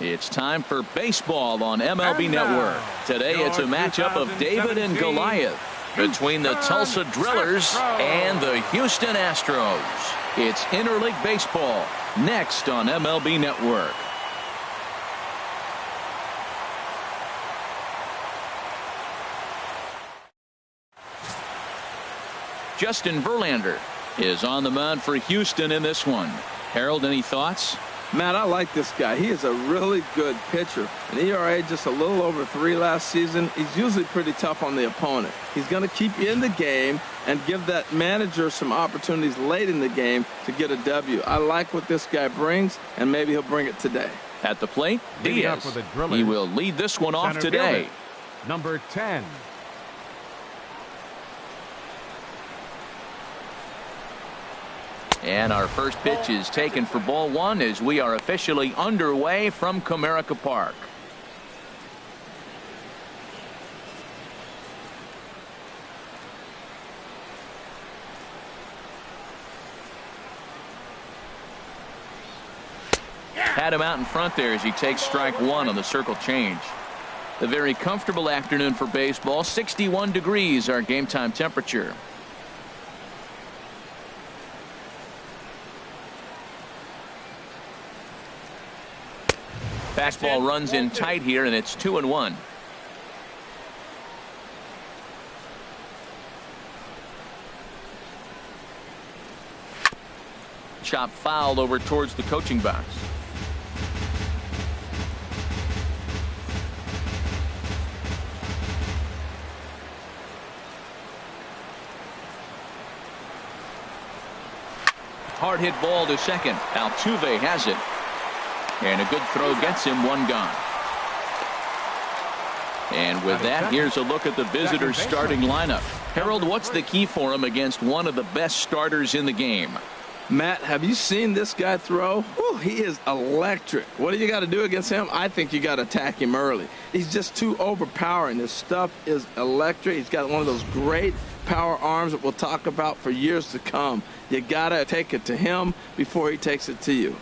It's time for baseball on MLB Network. Today it's a matchup of David and Goliath between the Tulsa Drillers and the Houston Astros. It's interleague baseball next on MLB Network. Justin Verlander is on the mound for Houston in this one. Harold, any thoughts? Matt, I like this guy. He is a really good pitcher. An ERA just a little over 3 last season. He's usually pretty tough on the opponent. He's going to keep you in the game and give that manager some opportunities late in the game to get a W. I like what this guy brings, and maybe he'll bring it today. At the plate, Diaz. He will lead this one off today. Number 10. And our first pitch is taken for ball one as we are officially underway from Comerica Park. Had him out in front there as he takes strike one on the circle change. A very comfortable afternoon for baseball. 61 degrees our game time temperature. Fastball runs in tight here, and it's 2-1. Chop foul over towards the coaching box. Hard hit ball to second. Altuve has it. And a good throw gets him one gone. And with that, here's a look at the visitors' starting lineup. Harold, what's the key for him against one of the best starters in the game? Matt, have you seen this guy throw? Whew, he is electric. What do you got to do against him? I think you got to attack him early. He's just too overpowering. His stuff is electric. He's got one of those great power arms that we'll talk about for years to come. You got to take it to him before he takes it to you.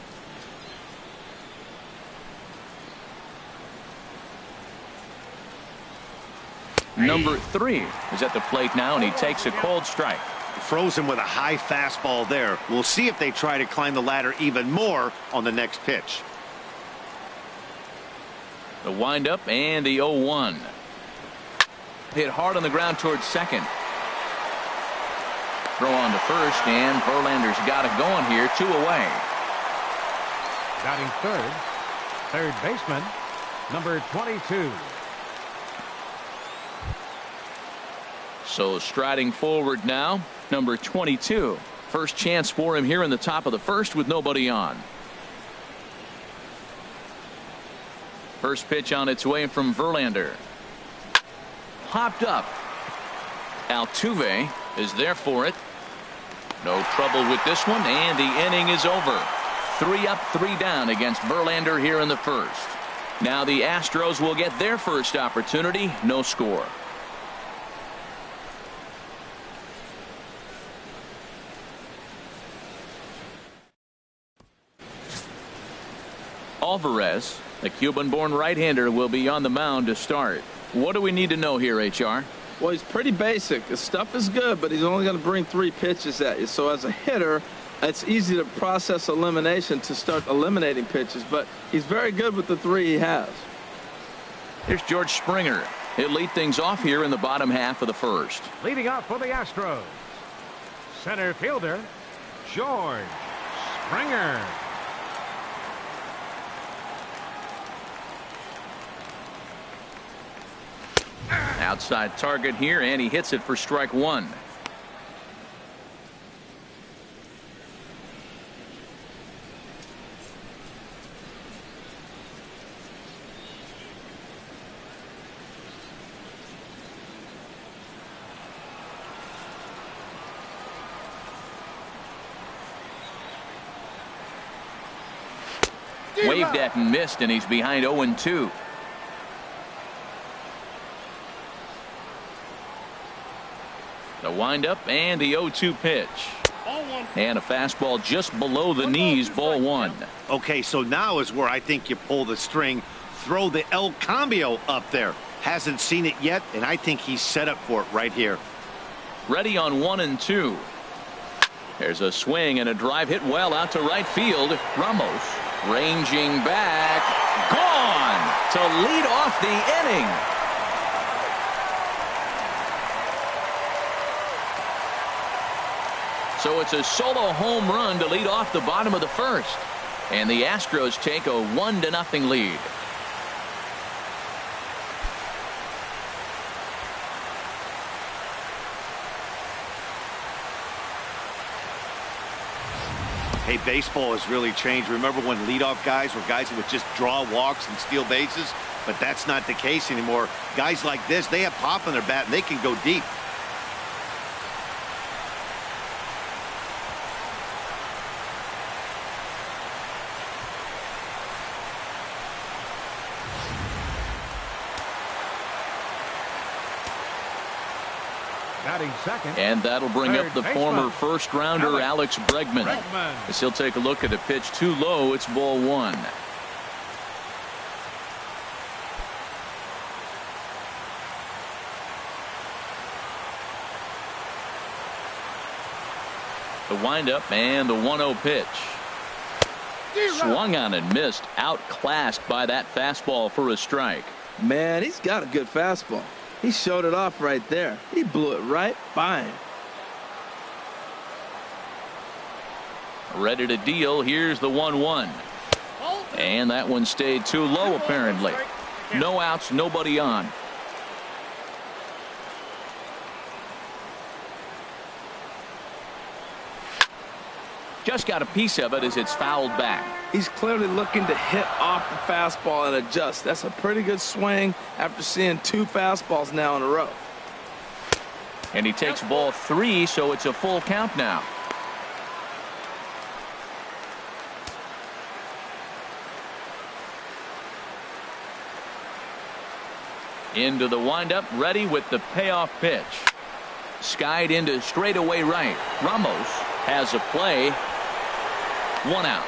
Number 3 is at the plate now, and he takes a cold strike. Frozen with a high fastball there. We'll see if they try to climb the ladder even more on the next pitch. The windup and the 0-1. Hit hard on the ground towards second. Throw on to first, and Verlander's got it going here. 2 away. Batting third baseman, number 22. So striding forward now, number 22. First chance for him here in the top of the first with nobody on. First pitch on its way from Verlander. Popped up. Altuve is there for it. No trouble with this one, and the inning is over. 3 up, 3 down against Verlander here in the first. Now the Astros will get their first opportunity. No score. Alvarez, the Cuban-born right-hander, will be on the mound to start. What do we need to know here, HR? Well, he's pretty basic. His stuff is good, but he's only going to bring 3 pitches at you. So as a hitter, it's easy to process elimination to start eliminating pitches, but he's very good with the 3 he has. Here's George Springer. He'll lead things off here in the bottom half of the first. Leading off for the Astros, center fielder, George Springer. Outside target here, and he hits it for strike 1. Waved at and missed, and he's behind 0-2. The windup and the 0-2 pitch. And a fastball just below the knees, ball one. Okay, so now is where I think you pull the string, throw the El Cambio up there. Hasn't seen it yet, and I think he's set up for it right here. Ready on 1-2. There's a swing and a drive hit well out to right field. Ramos ranging back, gone to lead off the inning. So it's a solo home run to lead off the bottom of the first, and the Astros take a 1-0 lead. Hey, baseball has really changed. Remember when leadoff guys were guys who would just draw walks and steal bases? But that's not the case anymore. Guys like this, they have pop in their bat, and they can go deep. Batting second. And that'll bring up the former first-rounder Alex Bregman. As he'll take a look at a pitch too low. It's ball one. The windup and the 1-0 pitch. Swung on and missed. Outclassed by that fastball for a strike. Man, he's got a good fastball. He showed it off right there. He blew it right by him. Ready to deal. Here's the 1-1. And that one stayed too low apparently. No outs, nobody on. Just got a piece of it as it's fouled back. He's clearly looking to hit off the fastball and adjust. That's a pretty good swing after seeing two fastballs now in a row. And he takes ball three, so it's a full count now. Into the windup, ready with the payoff pitch. Skied into straightaway right. Ramos has a play. One out.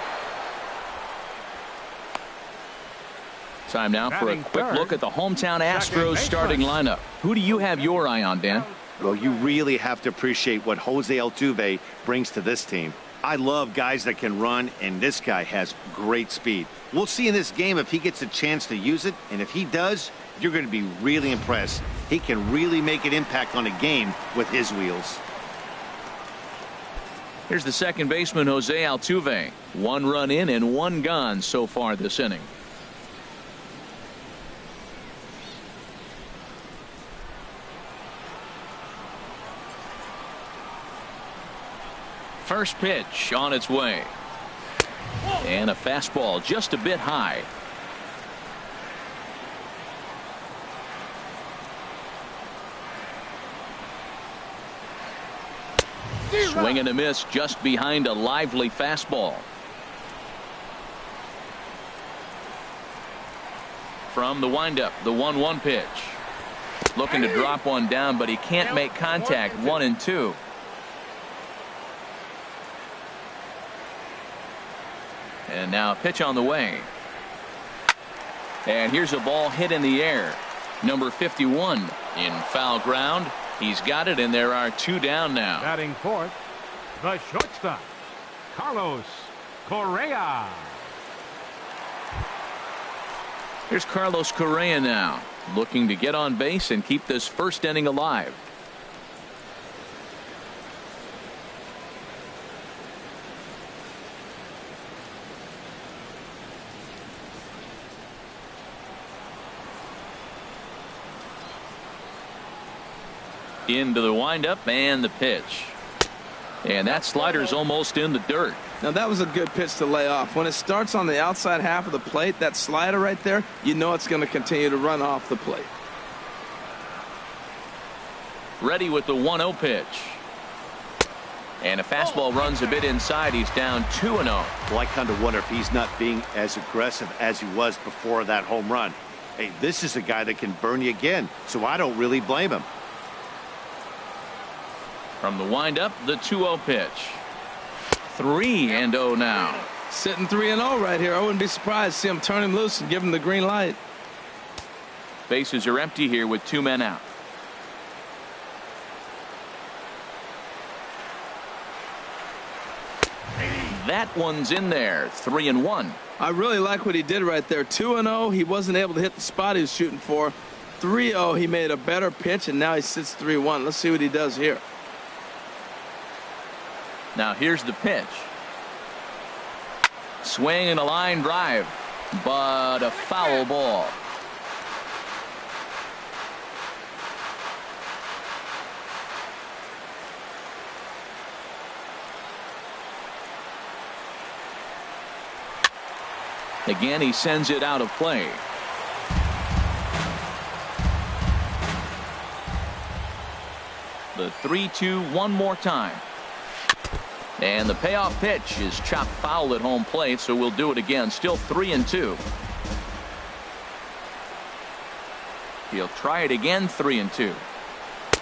Time now for a quick look at the hometown Astros starting lineup. Who do you have your eye on, Dan? Well, you really have to appreciate what Jose Altuve brings to this team. I love guys that can run, and this guy has great speed. We'll see in this game if he gets a chance to use it, and if he does, you're going to be really impressed. He can really make an impact on a game with his wheels. Here's the second baseman, Jose Altuve. 1 run in and 1 gone so far this inning. First pitch on its way. And a fastball just a bit high. Swing and a miss just behind a lively fastball. From the windup, the 1-1 pitch. Looking to drop one down, but he can't make contact. 1-2. And now a pitch on the way. And here's a ball hit in the air. Number 51 in foul ground. He's got it, and there are 2 down now. Batting fourth, the shortstop, Carlos Correa. Here's Carlos Correa now, looking to get on base and keep this first inning alive. Into the windup and the pitch. And that slider's almost in the dirt. Now that was a good pitch to lay off. When it starts on the outside half of the plate, that slider right there, you know it's going to continue to run off the plate. Ready with the 1-0 pitch. And a fastball runs a bit inside. He's down 2-0. Well, I kind of wonder if he's not being as aggressive as he was before that home run. Hey, this is a guy that can burn you again, so I don't really blame him. From the windup, the 2-0 pitch. 3-0 now. Sitting 3-0 right here. I wouldn't be surprised to see him turn him loose and give him the green light. Bases are empty here with 2 men out. That one's in there. 3-1. I really like what he did right there. 2-0. He wasn't able to hit the spot he was shooting for. 3-0. He made a better pitch, and now he sits 3-1. Let's see what he does here. Now here's the pitch. Swing and a line drive, but a foul ball. Again, he sends it out of play. The 3-2 one more time. And the payoff pitch is chopped foul at home plate, so we'll do it again. Still 3-2. He'll try it again. 3-2.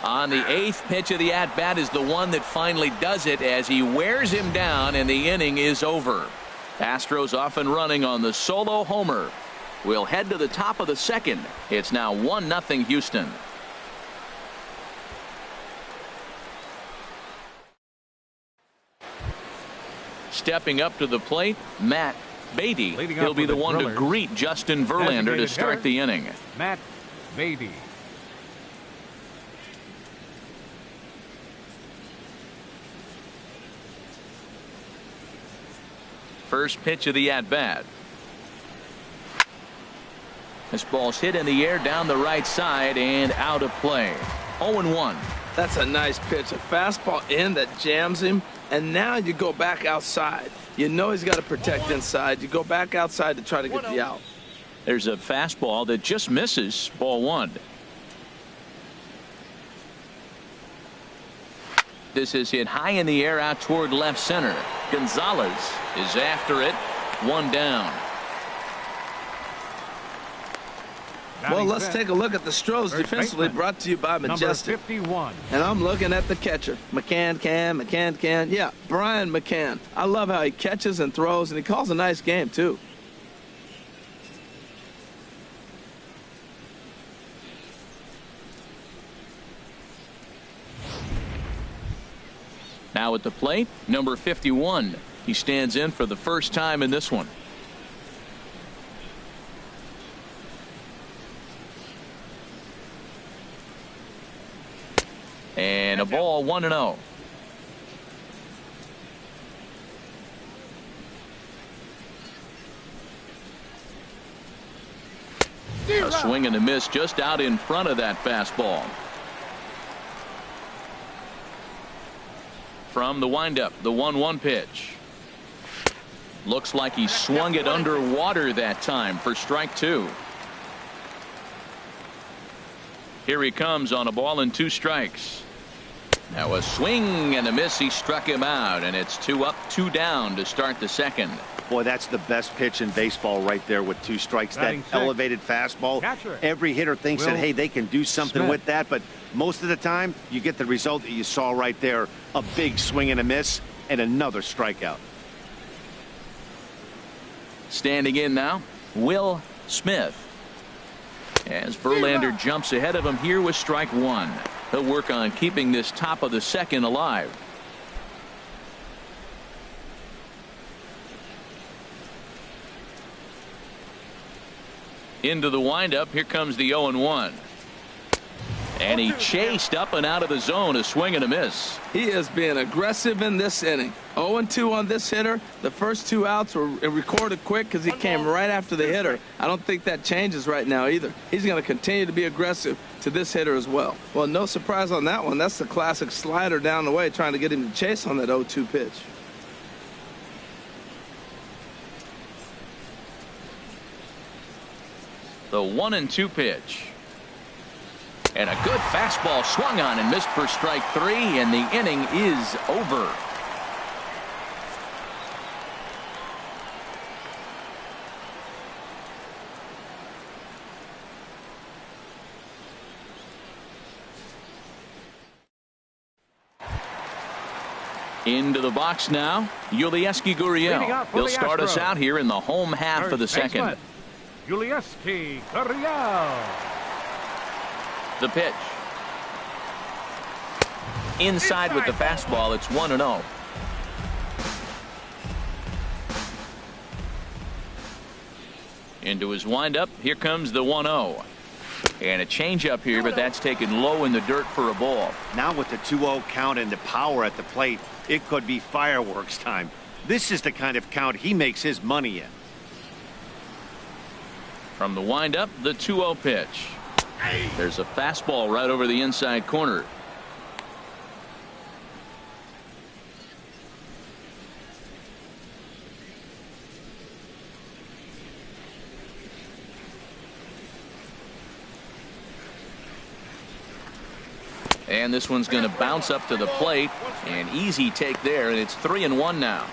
On the 8th pitch of the at-bat is the one that finally does it as he wears him down, and the inning is over. Astros off and running on the solo homer. We'll head to the top of the second. It's now 1-0 Houston. Stepping up to the plate, Matt Beatty. He'll be the one to greet Justin Verlander to start the inning. Matt Beatty. First pitch of the at-bat. This ball's hit in the air down the right side and out of play. 0-1. That's a nice pitch. A fastball in that jams him, and now you go back outside. You know he's got to protect inside. You go back outside to try to get the out. There's a fastball that just misses. Ball 1. This is hit high in the air out toward left center. Gonzalez is after it. 1 down. Well, let's take a look at the Astros defensively, brought to you by Majestic. 51. And I'm looking at the catcher. McCann. Yeah, Brian McCann. I love how he catches and throws, and he calls a nice game, too. Now at the plate, number 51. He stands in for the first time in this one. And a ball, 1-0. A swing and a miss just out in front of that fastball. From the windup, the 1-1 pitch. Looks like he swung it underwater that time for strike 2. Here he comes on a ball and 2 strikes. Now a swing and a miss. He struck him out, and it's 2 up, 2 down to start the second. Boy, that's the best pitch in baseball right there with 2 strikes. That elevated fastball. Every hitter thinks that, hey, they can do something with that, but most of the time you get the result that you saw right there. A big swing and a miss and another strikeout. Standing in now, Will Smith. As Verlander jumps ahead of him here with strike 1. He'll work on keeping this top of the second alive. Into the windup. Here comes the 0-1. And he chased up and out of the zone. A swing and a miss. He is being aggressive in this inning. 0-2 on this hitter. The first 2 outs were recorded quick because he came right after the hitter. I don't think that changes right now either. He's going to continue to be aggressive to this hitter as well. Well, no surprise on that one. That's the classic slider down the way, trying to get him to chase on that 0-2 pitch. The 1-2 pitch. And a good fastball swung on and missed for strike 3, and the inning is over. Into the box now, Yulieski Gurriel. He'll start us out here in the home half of the second. Yulieski Gurriel. The pitch. Inside with the fastball. It's 1-0. Into his windup. Here comes the 1-0. And a changeup here, but that's taken low in the dirt for a ball. Now with the 2-0 count and the power at the plate, it could be fireworks time. This is the kind of count he makes his money in. From the windup, the 2-0 pitch. There's a fastball right over the inside corner. And this one's going to bounce up to the plate. An easy take there, and it's 3-1 now.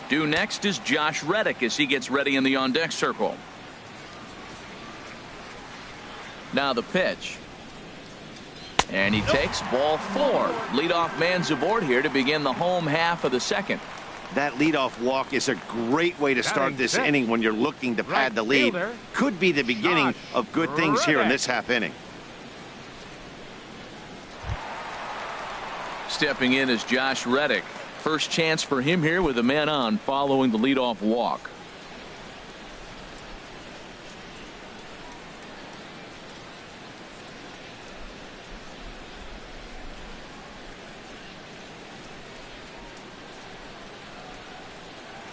Due next is Josh Reddick as he gets ready in the on-deck circle. Now the pitch. And he takes ball 4. Leadoff man's aboard here to begin the home half of the second. That leadoff walk is a great way to start this inning when you're looking to pad the lead. Could be the beginning of good things here in this half inning. Stepping in is Josh Reddick. First chance for him here with a man on following the leadoff walk.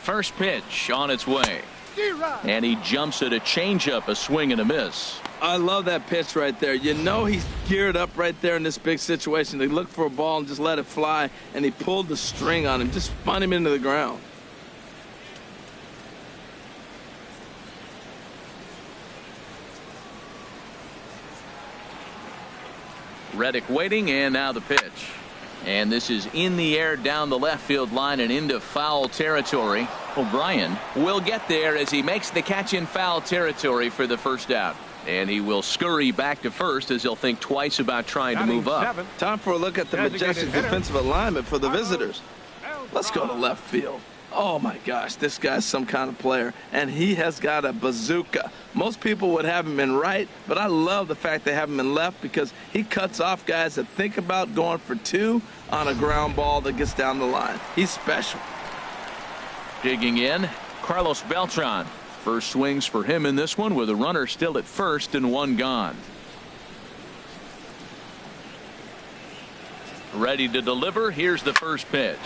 First pitch on its way. And he jumps at a changeup, a swing and a miss. I love that pitch right there. You know he's geared up right there in this big situation. They look for a ball and just let it fly, and he pulled the string on him, just spun him into the ground. Reddick waiting, and now the pitch. And this is in the air down the left field line and into foul territory. O'Brien will get there as he makes the catch in foul territory for the first out. And he will scurry back to first as he'll think twice about trying to move up. Time for a look at the majestic defensive alignment for the visitors. Let's go to left field. Oh my gosh, this guy's some kind of player, and he has got a bazooka. Most people would have him in right, but I love the fact they have him in left because he cuts off guys that think about going for 2 on a ground ball that gets down the line. He's special. Digging in, Carlos Beltran. First swings for him in this one with a runner still at first and 1 gone. Ready to deliver. Here's the first pitch.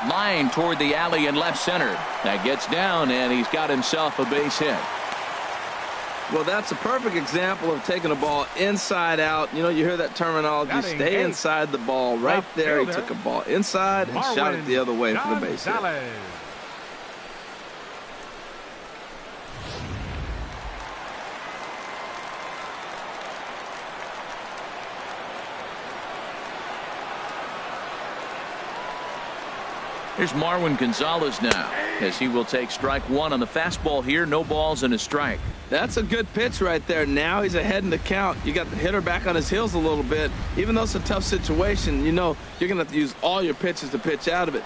Line toward the alley in left center. That gets down, and he's got himself a base hit. Well, that's a perfect example of taking a ball inside out. You know, you hear that terminology, stay inside the ball. Right there, he took a ball inside and shot it the other way for the base hit. Here's Marwin Gonzalez now as he will take strike 1 on the fastball here. No balls and a strike. That's a good pitch right there. Now he's ahead in the count. You got the hitter back on his heels a little bit. Even though it's a tough situation, you know you're going to have to use all your pitches to pitch out of it.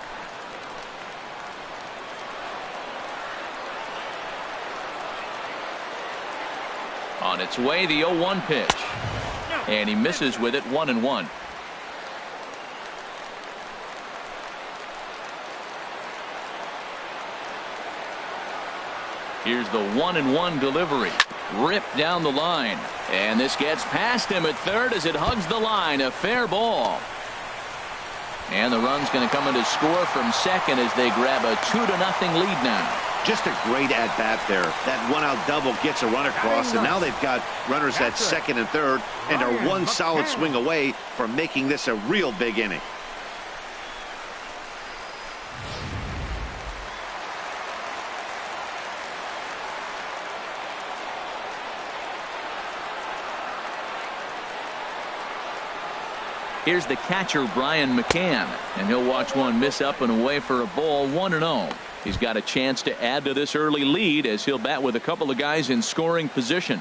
On its way, the 0-1 pitch. And he misses with it, 1-1. Here's the 1-1 delivery. Ripped down the line. And this gets past him at third as it hugs the line. A fair ball. And the run's going to come in to score from second as they grab a 2-0 lead now. Just a great at-bat there. That one-out double gets a run across, and now they've got runners at second and third and are one solid swing away from making this a real big inning. Here's the catcher, Brian McCann, and he'll watch one miss up and away for a ball, 1-0. He's got a chance to add to this early lead as he'll bat with a couple of guys in scoring position.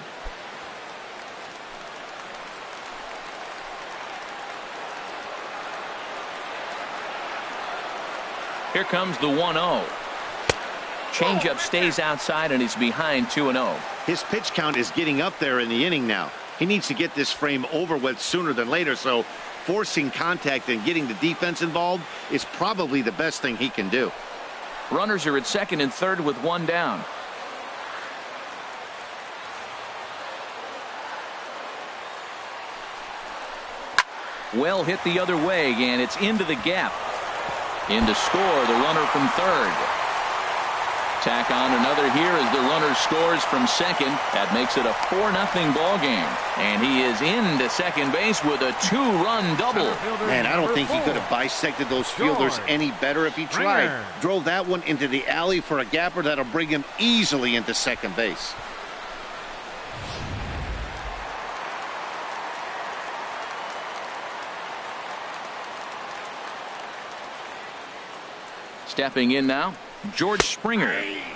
Here comes the 1-0. Changeup stays outside and he's behind 2-0. His pitch count is getting up there in the inning now. He needs to get this frame over with sooner than later, so forcing contact and getting the defense involved is probably the best thing he can do. Runners are at second and third with one down. Well hit the other way, and it's into the gap. In to score, the runner from third. Tack on another here as the runner scores from second. That makes it a 4-0 ball game. And he is into second base with a 2-run double. Man, I don't think he could have bisected those fielders any better if he tried. Drove that one into the alley for a gapper that'll bring him easily into second base. Stepping in now, George Springer,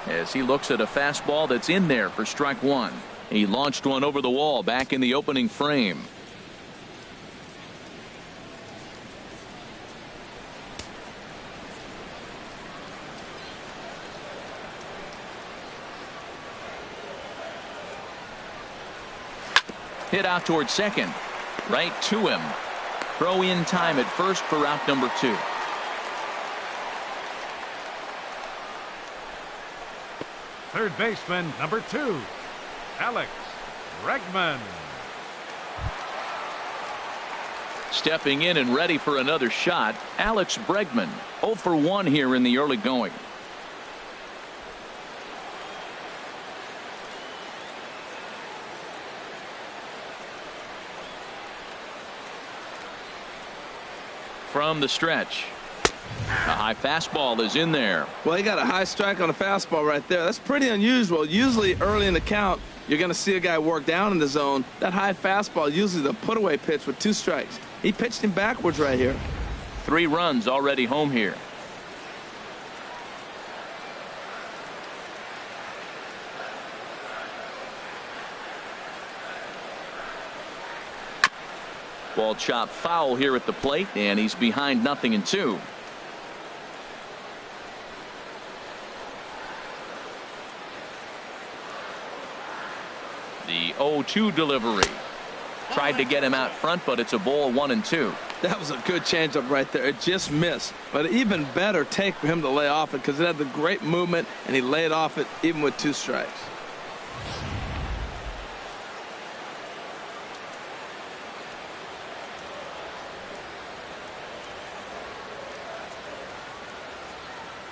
as he looks at a fastball that's in there for strike one. He launched one over the wall back in the opening frame. Hit out towards second. Right to him. Throw in time at first for out number 2. Third baseman, number 2, Alex Bregman. Stepping in and ready for another shot, Alex Bregman. 0 for 1 here in the early going. From the stretch. A high fastball is in there. Well, he got a high strike on a fastball right there. That's pretty unusual. Usually early in the count, you're going to see a guy work down in the zone. That high fastball, usually the put-away pitch with 2 strikes. He pitched him backwards right here. 3 runs already home here. Ball chopped foul here at the plate, and he's behind 0-2. The 0-2 delivery. Tried to get him out front, but it's a ball 1-2. That was a good changeup right there. It just missed. But an even better take for him to lay off it because it had the great movement, and he laid off it even with 2 strikes.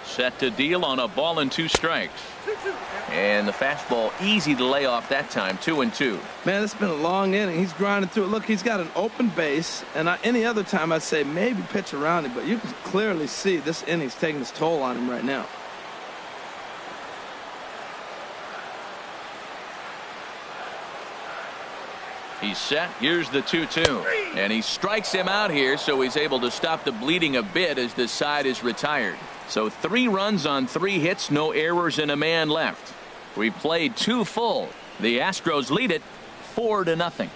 Set to deal on a ball and 2 strikes. And the fastball easy to lay off that time. 2-2. Man, it's been a long inning. He's grinding through it. Look, he's got an open base, and any other time I'd say maybe pitch around him, but you can clearly see this inning's taking its toll on him right now. He's set. Here's the 2-2. And he strikes him out here, so he's able to stop the bleeding a bit as this side is retired. So 3 runs on 3 hits, no errors, and a man left. We played 2 full. The Astros lead it 4-0.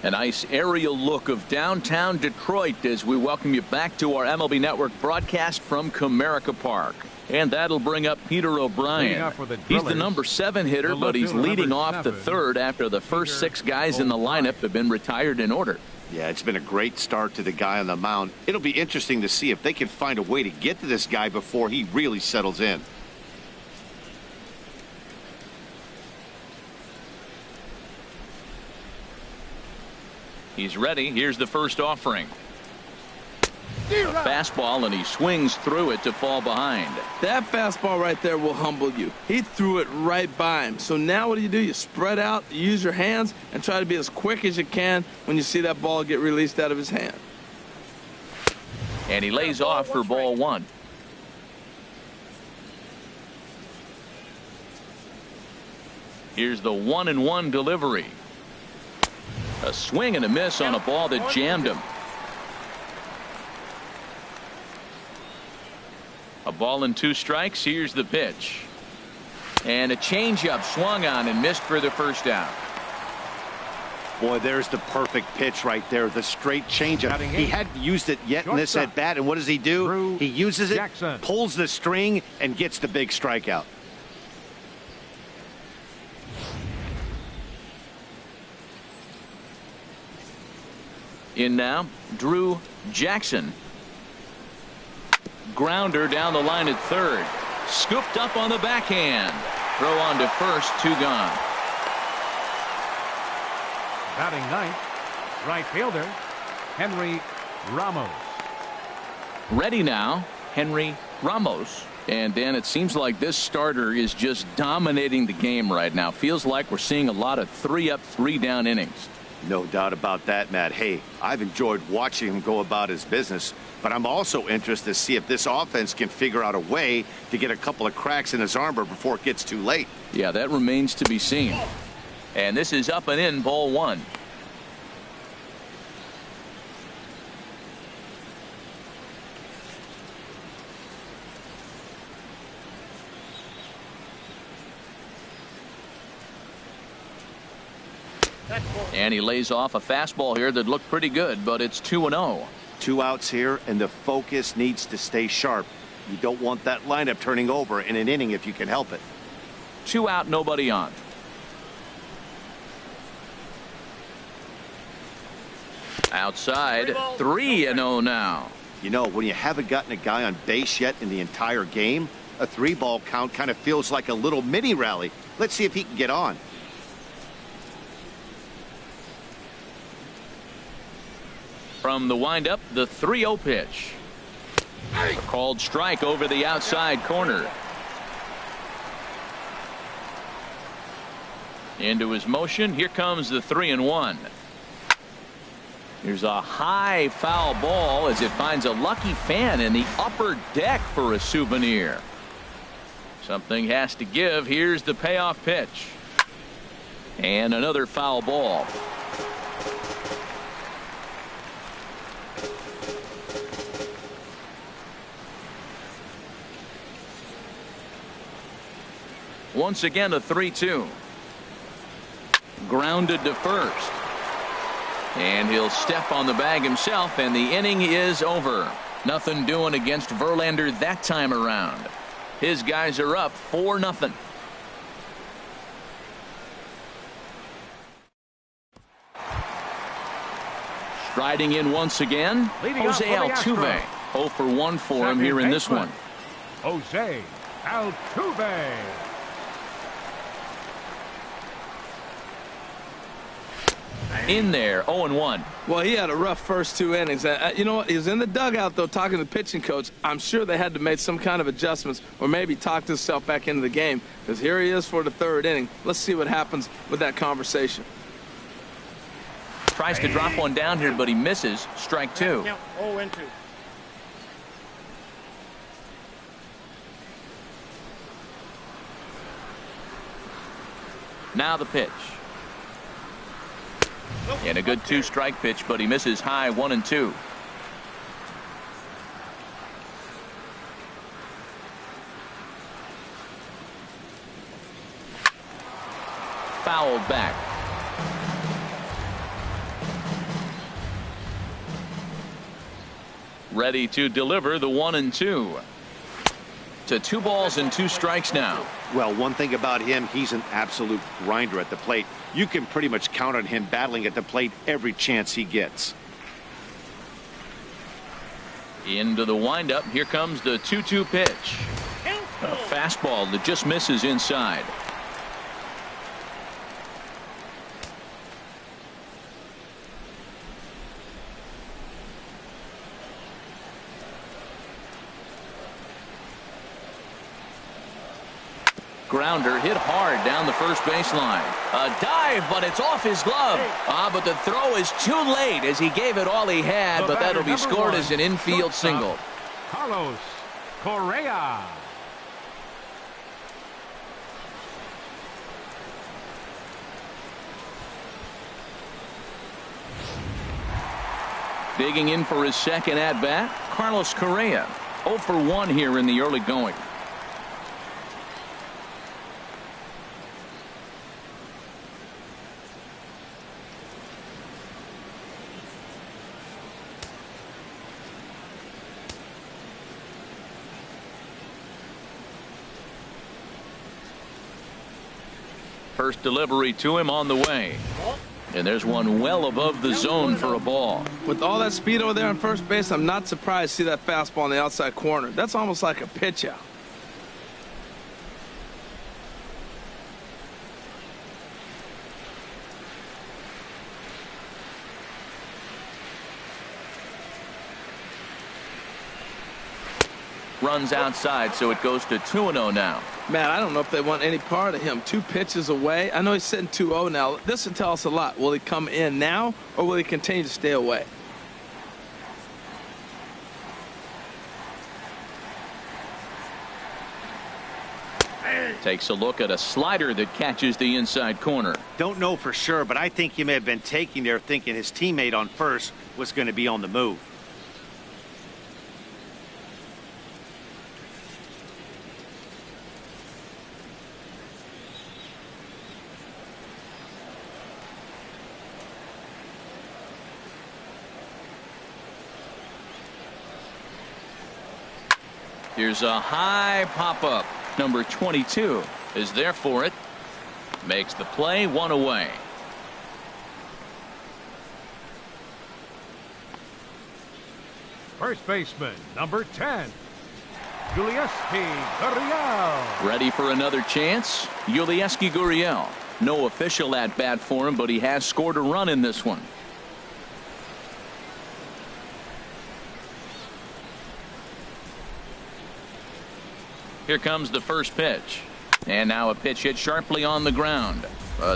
A nice aerial look of downtown Detroit as we welcome you back to our MLB Network broadcast from Comerica Park. And that'll bring up Peter O'Brien. He's the number 7 hitter, but he's leading off the 3rd after the first 6 guys in the lineup have been retired in order. Yeah, it's been a great start to the guy on the mound. It'll be interesting to see if they can find a way to get to this guy before he really settles in. He's ready. Here's the first offering. A fastball, and he swings through it to fall behind. That fastball right there will humble you. He threw it right by him. So now what do? You spread out, use your hands, and try to be as quick as you can when you see that ball get released out of his hand. And he lays off for ball 1. Here's the 1-1 delivery. A swing and a miss on a ball that jammed him. A ball and 2 strikes. Here's the pitch. And a changeup swung on and missed for the first out. Boy, there's the perfect pitch right there, the straight changeup. He hadn't used it yet in this at-bat, and what does he do? He uses it, pulls the string, and gets the big strikeout. In now, Drew Jackson. Grounder down the line at third. Scooped up on the backhand. Throw on to first, 2 gone. Batting ninth, right fielder, Henry Ramos. Ready now, Henry Ramos. And Dan, it seems like this starter is just dominating the game right now. Feels like we're seeing a lot of 3-up, 3-down innings. No doubt about that, Matt. Hey, I've enjoyed watching him go about his business, but I'm also interested to see if this offense can figure out a way to get a couple of cracks in his armor before it gets too late. Yeah, that remains to be seen. And this is up and in, ball 1. And he lays off a fastball here that looked pretty good, but it's 2-0. 2 outs here, and the focus needs to stay sharp. You don't want that lineup turning over in an inning if you can help it. 2 out, nobody on. Outside, 3-0 now. You know, when you haven't gotten a guy on base yet in the entire game, a 3-ball count kind of feels like a little mini rally. Let's see if he can get on. From the windup, the 3-0 pitch. A called strike over the outside corner. Into his motion. Here comes the 3-1. Here's a high foul ball as it finds a lucky fan in the upper deck for a souvenir. Something has to give. Here's the payoff pitch. And another foul ball. Once again, a 3-2. Grounded to first. And he'll step on the bag himself, and the inning is over. Nothing doing against Verlander that time around. His guys are up 4-0. Striding in once again, Jose Altuve. 0 for 1 for him here in this one. Jose Altuve. In there, 0-1. Well, he had a rough first 2 innings. You know what? He was in the dugout, though, talking to the pitching coach. I'm sure they had to make some kind of adjustments or maybe talk himself back into the game, because here he is for the 3rd inning. Let's see what happens with that conversation. Tries to drop one down here, but he misses. Strike 2. 0-2. Now the pitch. And a good 2-strike pitch, but he misses high 1-2. Fouled back. Ready to deliver the 1-2. To 2 balls and 2 strikes now. Well, one thing about him, he's an absolute grinder at the plate. You can pretty much count on him battling at the plate every chance he gets. Into the windup. Here comes the 2-2 pitch. A fastball that just misses inside. Grounder hit hard down the first baseline. A dive, but it's off his glove. But the throw is too late as he gave it all he had, but that'll be scored as an infield single. Carlos Correa. Digging in for his second at-bat, Carlos Correa. 0 for 1 here in the early going. First delivery to him on the way. And there's one well above the zone for a ball. With all that speed over there on first base, I'm not surprised to see that fastball on the outside corner. That's almost like a pitch out. Runs outside, so it goes to 2-0 now. Man, I don't know if they want any part of him. 2 pitches away. I know he's sitting 2-0 now. This will tell us a lot. Will he come in now, or will he continue to stay away? Takes a look at a slider that catches the inside corner. Don't know for sure, but I think he may have been taking there thinking his teammate on first was going to be on the move. Here's a high pop-up. Number 22 is there for it. Makes the play, 1 away. First baseman, number 10, Yulieski Gurriel. Ready for another chance? Yulieski Gurriel. No official at-bat for him, but he has scored a run in this one. Here comes the first pitch. And now a pitch hit sharply on the ground.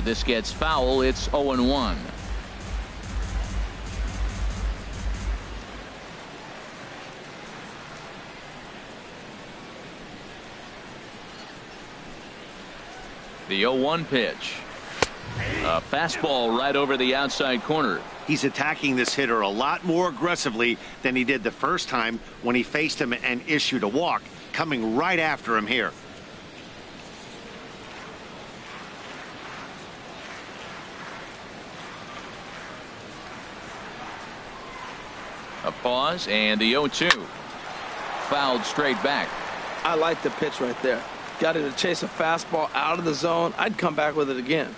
This gets foul. It's 0-1. The 0-1 pitch. A fastball right over the outside corner. He's attacking this hitter a lot more aggressively than he did the first time when he faced him and issued a walk. Coming right after him here. A pause and the 0-2. Fouled straight back. I like the pitch right there. Got it to chase a fastball out of the zone. I'd come back with it again.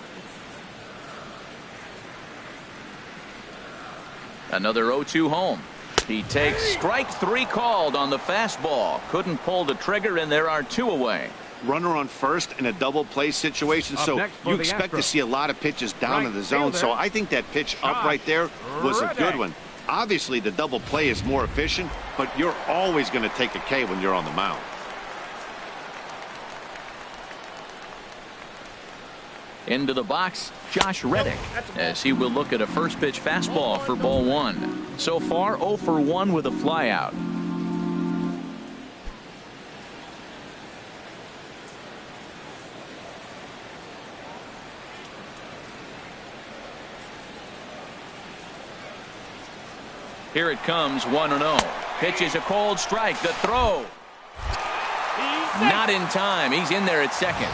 Another 0-2 home. He takes strike 3 called on the fastball. Couldn't pull the trigger, and there are 2 away. Runner on first in a double play situation, so you expect to see a lot of pitches down in the zone. So I think that pitch up right there was a good one. Obviously, the double play is more efficient, but you're always going to take a K when you're on the mound. Into the box, Josh Reddick, as he will look at a first pitch fastball for ball 1. So far, 0 for 1 with a flyout. Here it comes, 1-0. Pitch is a cold strike. The throw. Not in time. He's in there at second.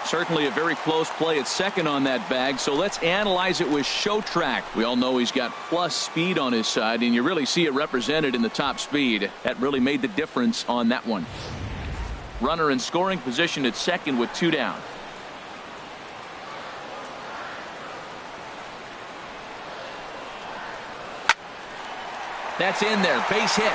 Certainly a very close play at second on that bag, so let's analyze it with show track. We all know he's got plus speed on his side, and you really see it represented in the top speed. That really made the difference on that one. Runner in scoring position at second with 2 down. That's in there, base hit.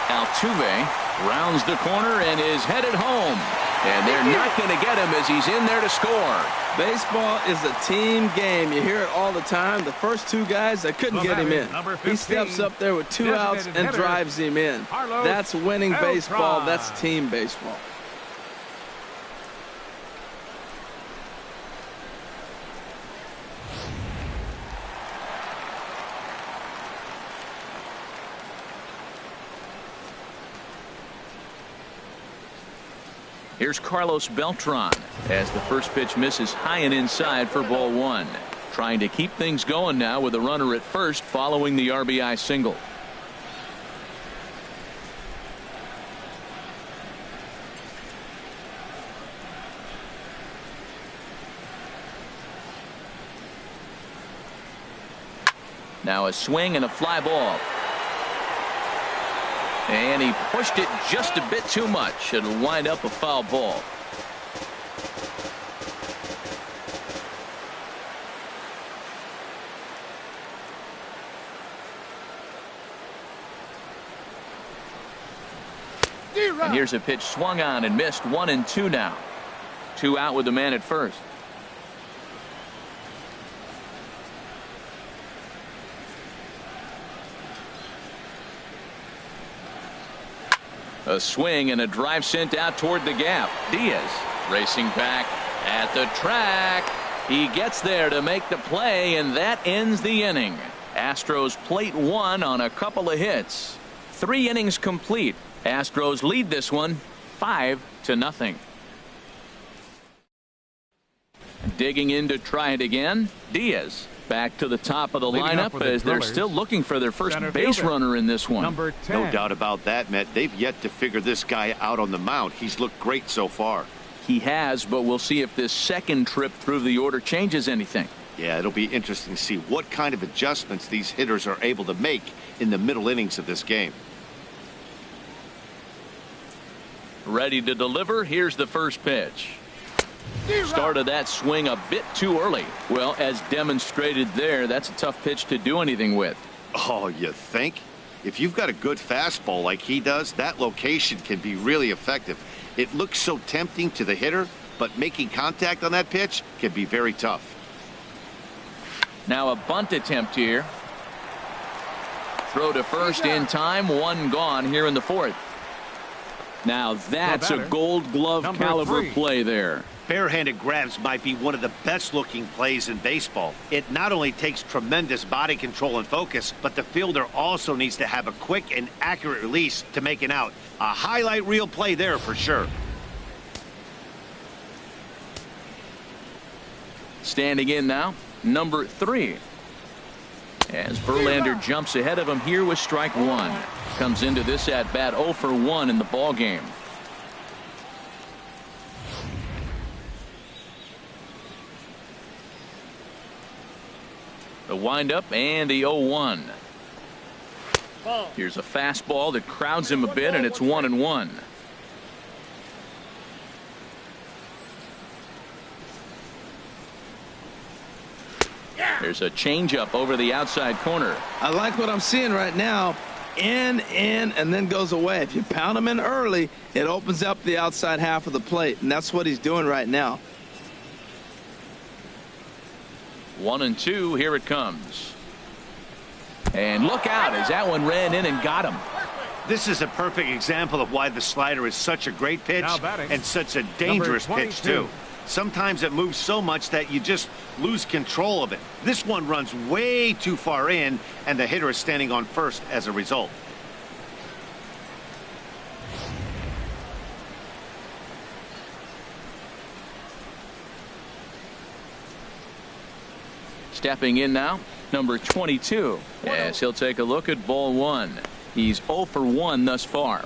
Altuve rounds the corner and is headed home. And they're not going to get him as he's in there to score. Baseball is a team game. You hear it all the time. The first 2 guys, they couldn't get him in. He steps up there with 2 outs and drives him in. That's winning baseball. That's team baseball. Here's Carlos Beltran as the first pitch misses high and inside for ball 1. Trying to keep things going now with a runner at first following the RBI single. Now a swing and a fly ball. And he pushed it just a bit too much. It'll wind up a foul ball. And here's a pitch swung on and missed. 1-2 now. 2 out with the man at first. A swing and a drive sent out toward the gap. Diaz racing back at the track. He gets there to make the play, and that ends the inning. Astros plate 1 on a couple of hits. 3 innings complete. Astros lead this one 5-0. Digging in to try it again. Diaz back to the top of the lineup as they're still looking for their first base runner in this one. Number 10. No doubt about that, Matt. They've yet to figure this guy out on the mound. He's looked great so far. He has, but we'll see if this second trip through the order changes anything. Yeah, it'll be interesting to see what kind of adjustments these hitters are able to make in the middle innings of this game. Ready to deliver. Here's the first pitch. Started that swing a bit too early. Well, as demonstrated there, that's a tough pitch to do anything with. Oh, you think? If you've got a good fastball like he does, that location can be really effective. It looks so tempting to the hitter, but making contact on that pitch can be very tough. Now a bunt attempt here. Throw to first in time. 1 gone here in the 4th. Now that's a Gold Glove caliber 3. play there. Barehanded grabs might be one of the best looking plays in baseball. It not only takes tremendous body control and focus, but the fielder also needs to have a quick and accurate release to make an out. A highlight reel play there for sure. Standing in now, number 3. As Verlander jumps ahead of him here with strike 1. Comes into this at bat 0 for 1 in the ball game. The windup and the 0-1. Here's a fastball that crowds him a bit, and it's 1-1. There's a changeup over the outside corner. I like what I'm seeing right now. In, and then goes away. If you pound him in early, it opens up the outside half of the plate, and that's what he's doing right now. 1-2. Here it comes. And look out as that one ran in and got him. This is a perfect example of why the slider is such a great pitch and such a dangerous pitch too. Sometimes it moves so much that you just lose control of it. This one runs way too far in, and the hitter is standing on first as a result. Stepping in now, number 22, as he'll take a look at ball 1. He's 0 for 1 thus far.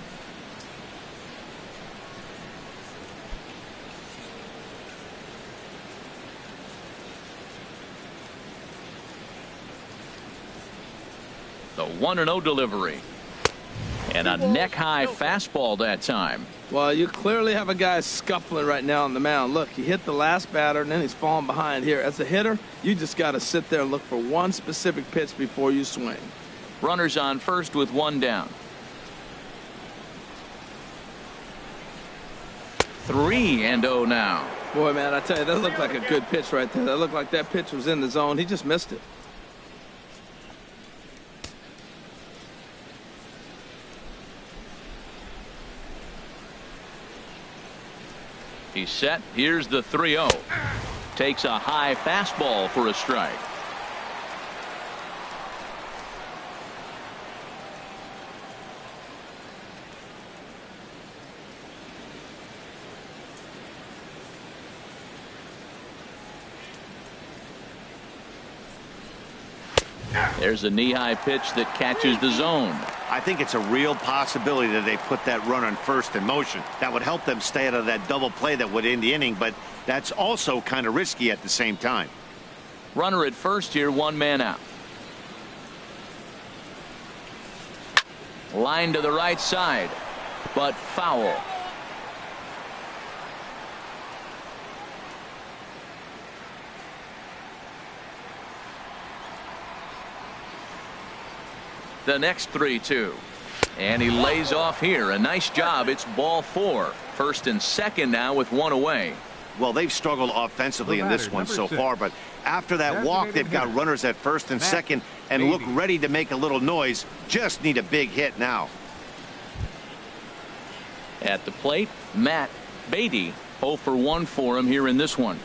The 1-0 delivery. And a neck-high fastball that time. Well, you clearly have a guy scuffling right now on the mound. Look, he hit the last batter, and then he's falling behind here. As a hitter, you just got to sit there and look for one specific pitch before you swing. Runners on first with 1 down. 3-0 now. Boy, man, I tell you, that looked like a good pitch right there. That looked like that pitch was in the zone. He just missed it. He's set. Here's the 3-0. Takes a high fastball for a strike. There's a knee-high pitch that catches the zone. I think it's a real possibility that they put that run on first in motion. That would help them stay out of that double play that would end the inning, but that's also kind of risky at the same time. Runner at first here, 1 man out. Line to the right side, but foul. The next 3-2. And he lays off here. A nice job. It's ball 4. First and second now with one away. Well, they've struggled offensively in this one so far, but after that walk, they've got runners at first and second and look ready to make a little noise. Just need a big hit now. At the plate, Matt Beatty. 0 for 1 for him here in this one.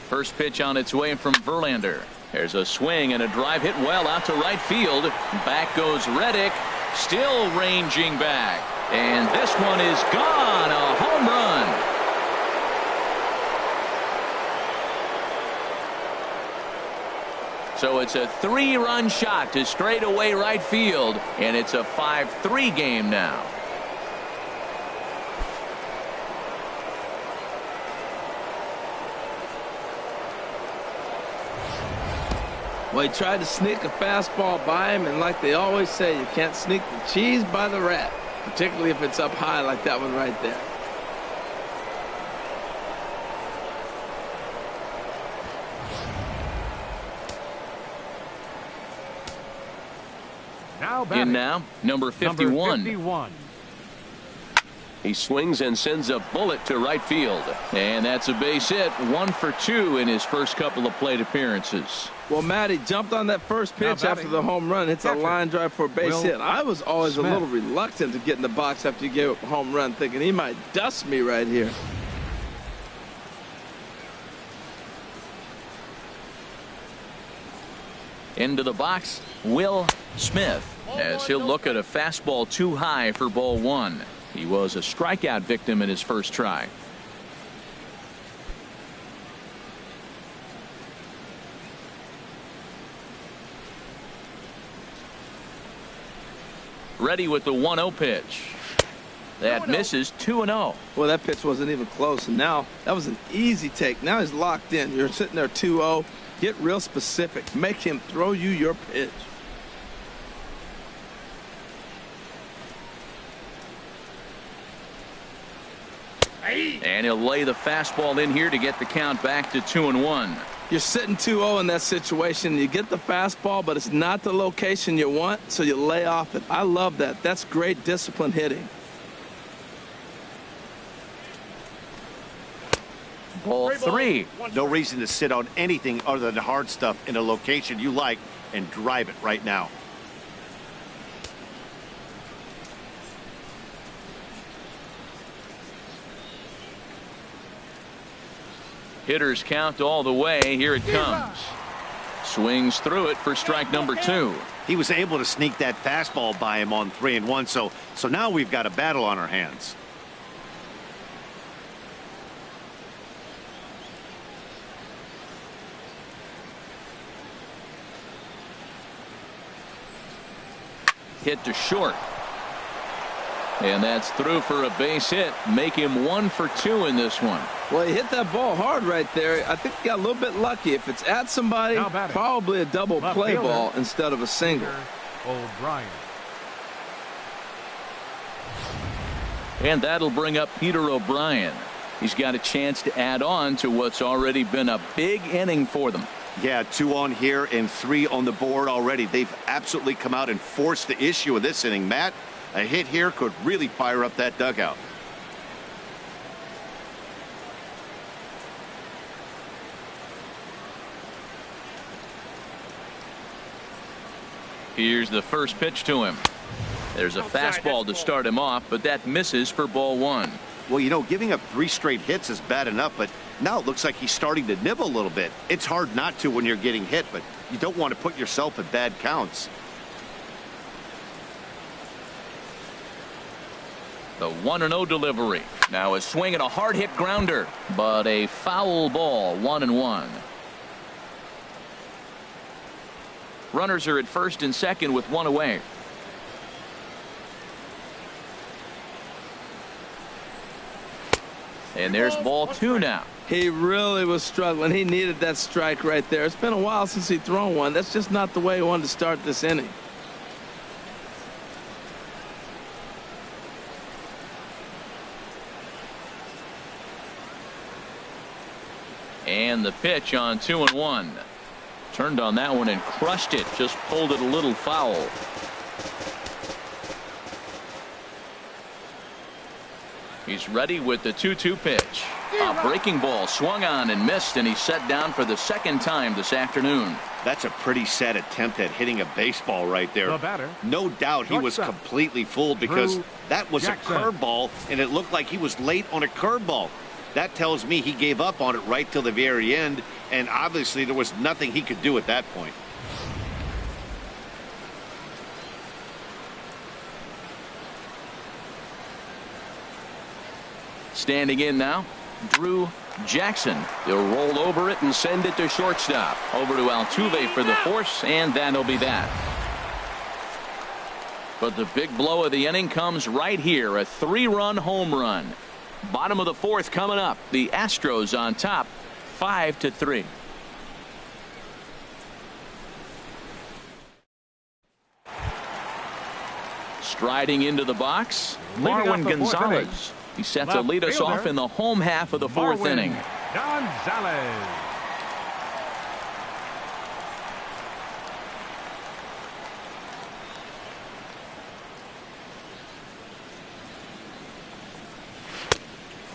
First pitch on its way from Verlander. There's a swing and a drive hit well out to right field. Back goes Reddick, still ranging back. And this one is gone. A home run. So it's a 3-run shot to straightaway right field, and it's a 5-3 game now. Well, he tried to sneak a fastball by him, and like they always say, you can't sneak the cheese by the rat, particularly if it's up high like that one right there. In now, number 51. He swings and sends a bullet to right field. And that's a base hit. 1 for 2 in his first couple of plate appearances. Well, Matty jumped on that first pitch after the home run. It's a line drive for a base hit. I was always a little reluctant to get in the box after you gave up a home run, thinking he might dust me right here. Into the box, Will Smith, as he'll look at a fastball too high for ball 1. He was a strikeout victim in his first try. Ready with the 1-0 pitch. That misses. 2-0. Well, that pitch wasn't even close, and now that was an easy take. Now he's locked in. You're sitting there 2-0. Get real specific. Make him throw you your pitch. And he'll lay the fastball in here to get the count back to 2-1. You're sitting 2-0 in that situation. You get the fastball, but it's not the location you want, so you lay off it. I love that. That's great disciplined hitting. Ball 3. No reason to sit on anything other than hard stuff in a location you like and drive it right now. Hitters count all the way. Here it comes. Swings through it for strike number 2. He was able to sneak that fastball by him on 3-1. So now we've got a battle on our hands. Hit to short. And that's through for a base hit. Make him 1 for 2 in this one. Well, he hit that ball hard right there. I think he got a little bit lucky. If it's at somebody, probably a double play ball instead of a single. O'Brien. And that'll bring up Peter O'Brien. He's got a chance to add on to what's already been a big inning for them. Yeah, 2 on here and 3 on the board already. They've absolutely come out and forced the issue of this inning. Matt, a hit here could really fire up that dugout. Here's the first pitch to him. There's a fastball to start him off, but that misses for ball 1. Well, you know, giving up 3 straight hits is bad enough, but now it looks like he's starting to nibble a little bit. It's hard not to when you're getting hit, but you don't want to put yourself at bad counts. The 1-0 delivery. Now a swing and a hard hit grounder, but a foul ball. 1-1. Runners are at first and second with 1 away. And there's ball 2 now. He really was struggling. He needed that strike right there. It's been a while since he'd thrown one. That's just not the way he wanted to start this inning. And the pitch on 2-1. Turned on that one and crushed it. Just pulled it a little foul. He's ready with the 2-2 pitch. A breaking ball swung on and missed, and he's set down for the second time this afternoon. That's a pretty sad attempt at hitting a baseball right there. The batter, no doubt he was completely fooled because that was Jackson. a curveball, and it looked like he was late on a curveball. That tells me he gave up on it right till the very end, and obviously there was nothing he could do at that point. Standing in now, Drew Jackson. He'll roll over it and send it to shortstop. Over to Altuve for the force, and that'll be that. But the big blow of the inning comes right here. A 3-run home run. Bottom of the fourth coming up. The Astros on top, 5-3. Striding into the box, Marwin Gonzalez. He's set to lead us off in the home half of the fourth inning. Gonzalez.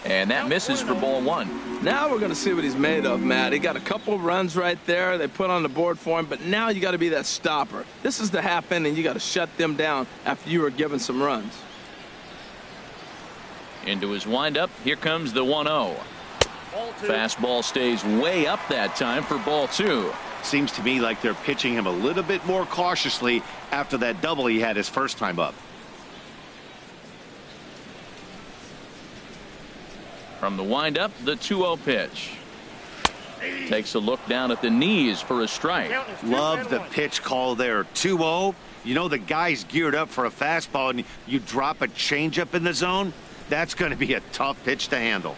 And that misses for ball one. Now we're going to see what he's made of, Matt. He got a couple runs right there. They put on the board for him, but now you got to be that stopper. This is the half inning. You got to shut them down after you were given some runs. Into his windup. Here comes the 1-0. Fastball stays way up that time for ball two. Seems to me like they're pitching him a little bit more cautiously after that double he had his first time up. From the windup, the 2-0 pitch. Takes a look down at the knees for a strike. Love the pitch call there. 2-0. You know the guy's geared up for a fastball, and you drop a changeup in the zone. That's going to be a tough pitch to handle.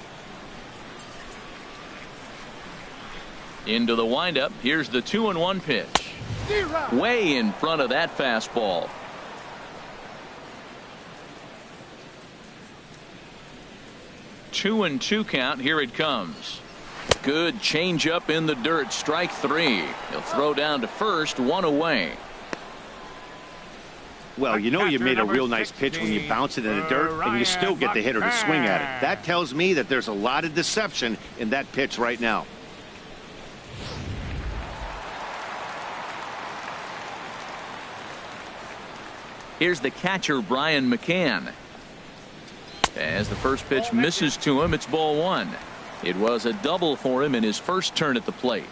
Into the windup. Here's the 2-1 pitch. Way in front of that fastball. Two and two count. Here it comes. Good changeup in the dirt. Strike three. He'll throw down to first. One away. Well, you know you made a real nice pitch when you bounce it in the dirt and you still get the hitter to swing at it. That tells me that there's a lot of deception in that pitch right now. Here's the catcher, Brian McCann. As the first pitch misses to him, it's ball one. It was a double for him in his first turn at the plate.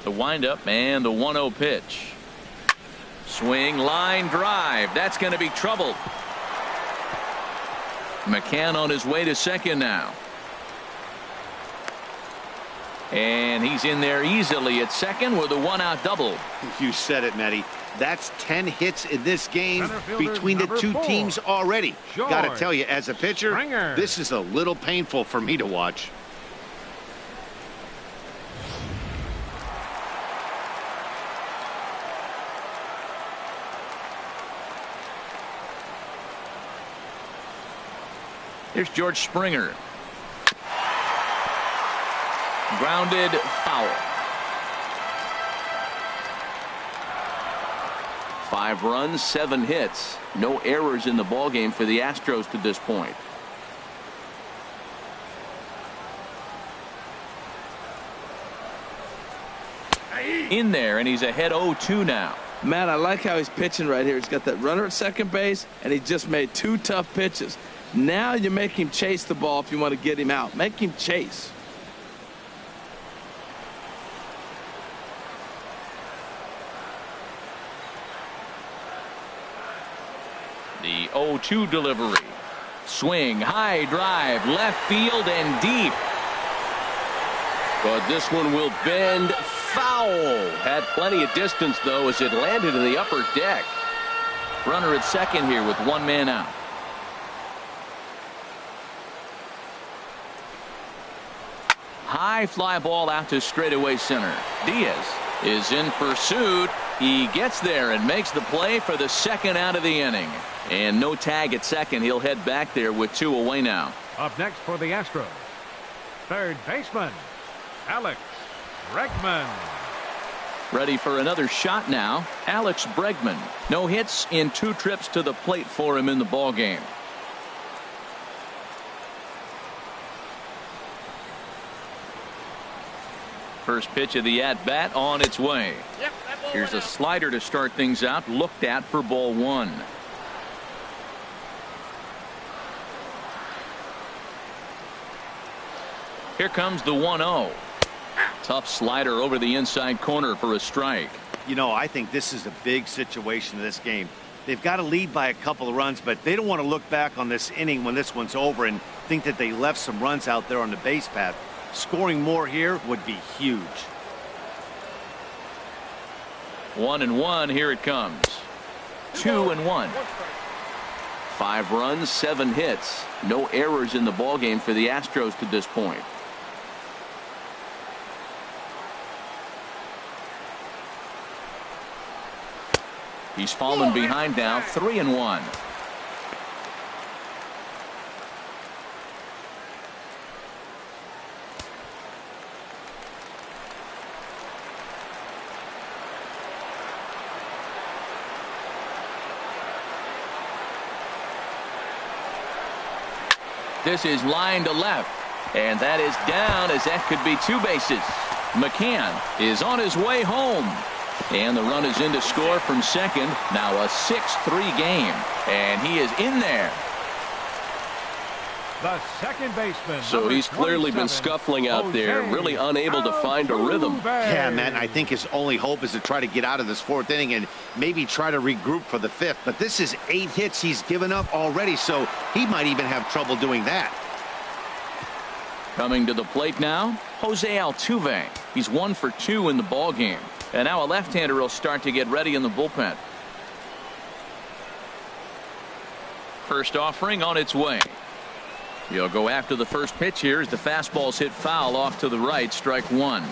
The windup and the 1-0 pitch. Swing, line drive. That's going to be trouble. McCann on his way to second now. And he's in there easily at second with a 1-out double. You said it, Matty. That's 10 hits in this game between the two teams already. Got to tell you, as a pitcher, this is a little painful for me to watch. Here's George Springer. Grounded foul. 5 runs, 7 hits. No errors in the ballgame for the Astros to this point. In there, and he's ahead 0-2 now. Matt, I like how he's pitching right here. He's got that runner at second base, and he just made 2 tough pitches. Now you make him chase the ball if you want to get him out. Make him chase. The 0-2 delivery. Swing, high drive, left field and deep. But this one will bend foul. Had plenty of distance, though, as it landed in the upper deck. Runner at second here with 1 man out. High fly ball out to straightaway center. Diaz is in pursuit. He gets there and makes the play for the second out of the inning. And no tag at second. He'll head back there with 2 away now. Up next for the Astros, third baseman, Alex Bregman. Ready for another shot now. Alex Bregman. No hits in 2 trips to the plate for him in the ball game. First pitch of the at-bat on its way. Here's a slider to start things out. Looked at for ball 1. Here comes the 1-0. Tough slider over the inside corner for a strike. You know, I think this is a big situation in this game. They've got to lead by a couple of runs, but they don't want to look back on this inning when this one's over and think that they left some runs out there on the base path. Scoring more here would be huge. 1-1. Here it comes. 2-1. 5 runs, 7 hits. No errors in the ballgame for the Astros to this point. He's fallen behind now. 3-1. This is line to left, and that is down, as that could be 2 bases. McCann is on his way home, and the run is in to score from second. Now a 6-3 game, and he is in there. The second baseman. So he's clearly been scuffling out there, really unable to find a rhythm. Yeah, man, I think his only hope is to try to get out of this 4th inning and maybe try to regroup for the 5th. But this is 8 hits he's given up already, so he might even have trouble doing that. Coming to the plate now, Jose Altuve. He's 1 for 2 in the ball game. And now a left-hander will start to get ready in the bullpen. First offering on its way. He'll go after the first pitch here as the fastball's hit foul off to the right. Strike 1.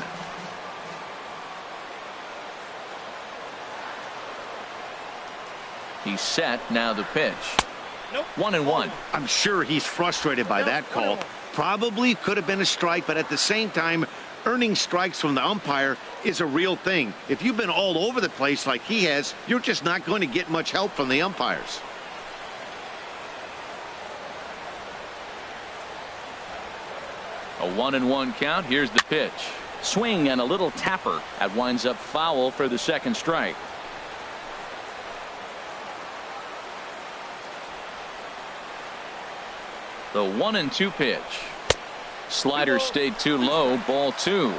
He's set. Now the pitch. 1-1. I'm sure he's frustrated by that call. Probably could have been a strike, but at the same time, earning strikes from the umpire is a real thing. If you've been all over the place like he has, you're just not going to get much help from the umpires. A 1-1 count. Here's the pitch. Swing and a little tapper. That winds up foul for the second strike. The 1-2 pitch. Slider stayed too low. Ball 2.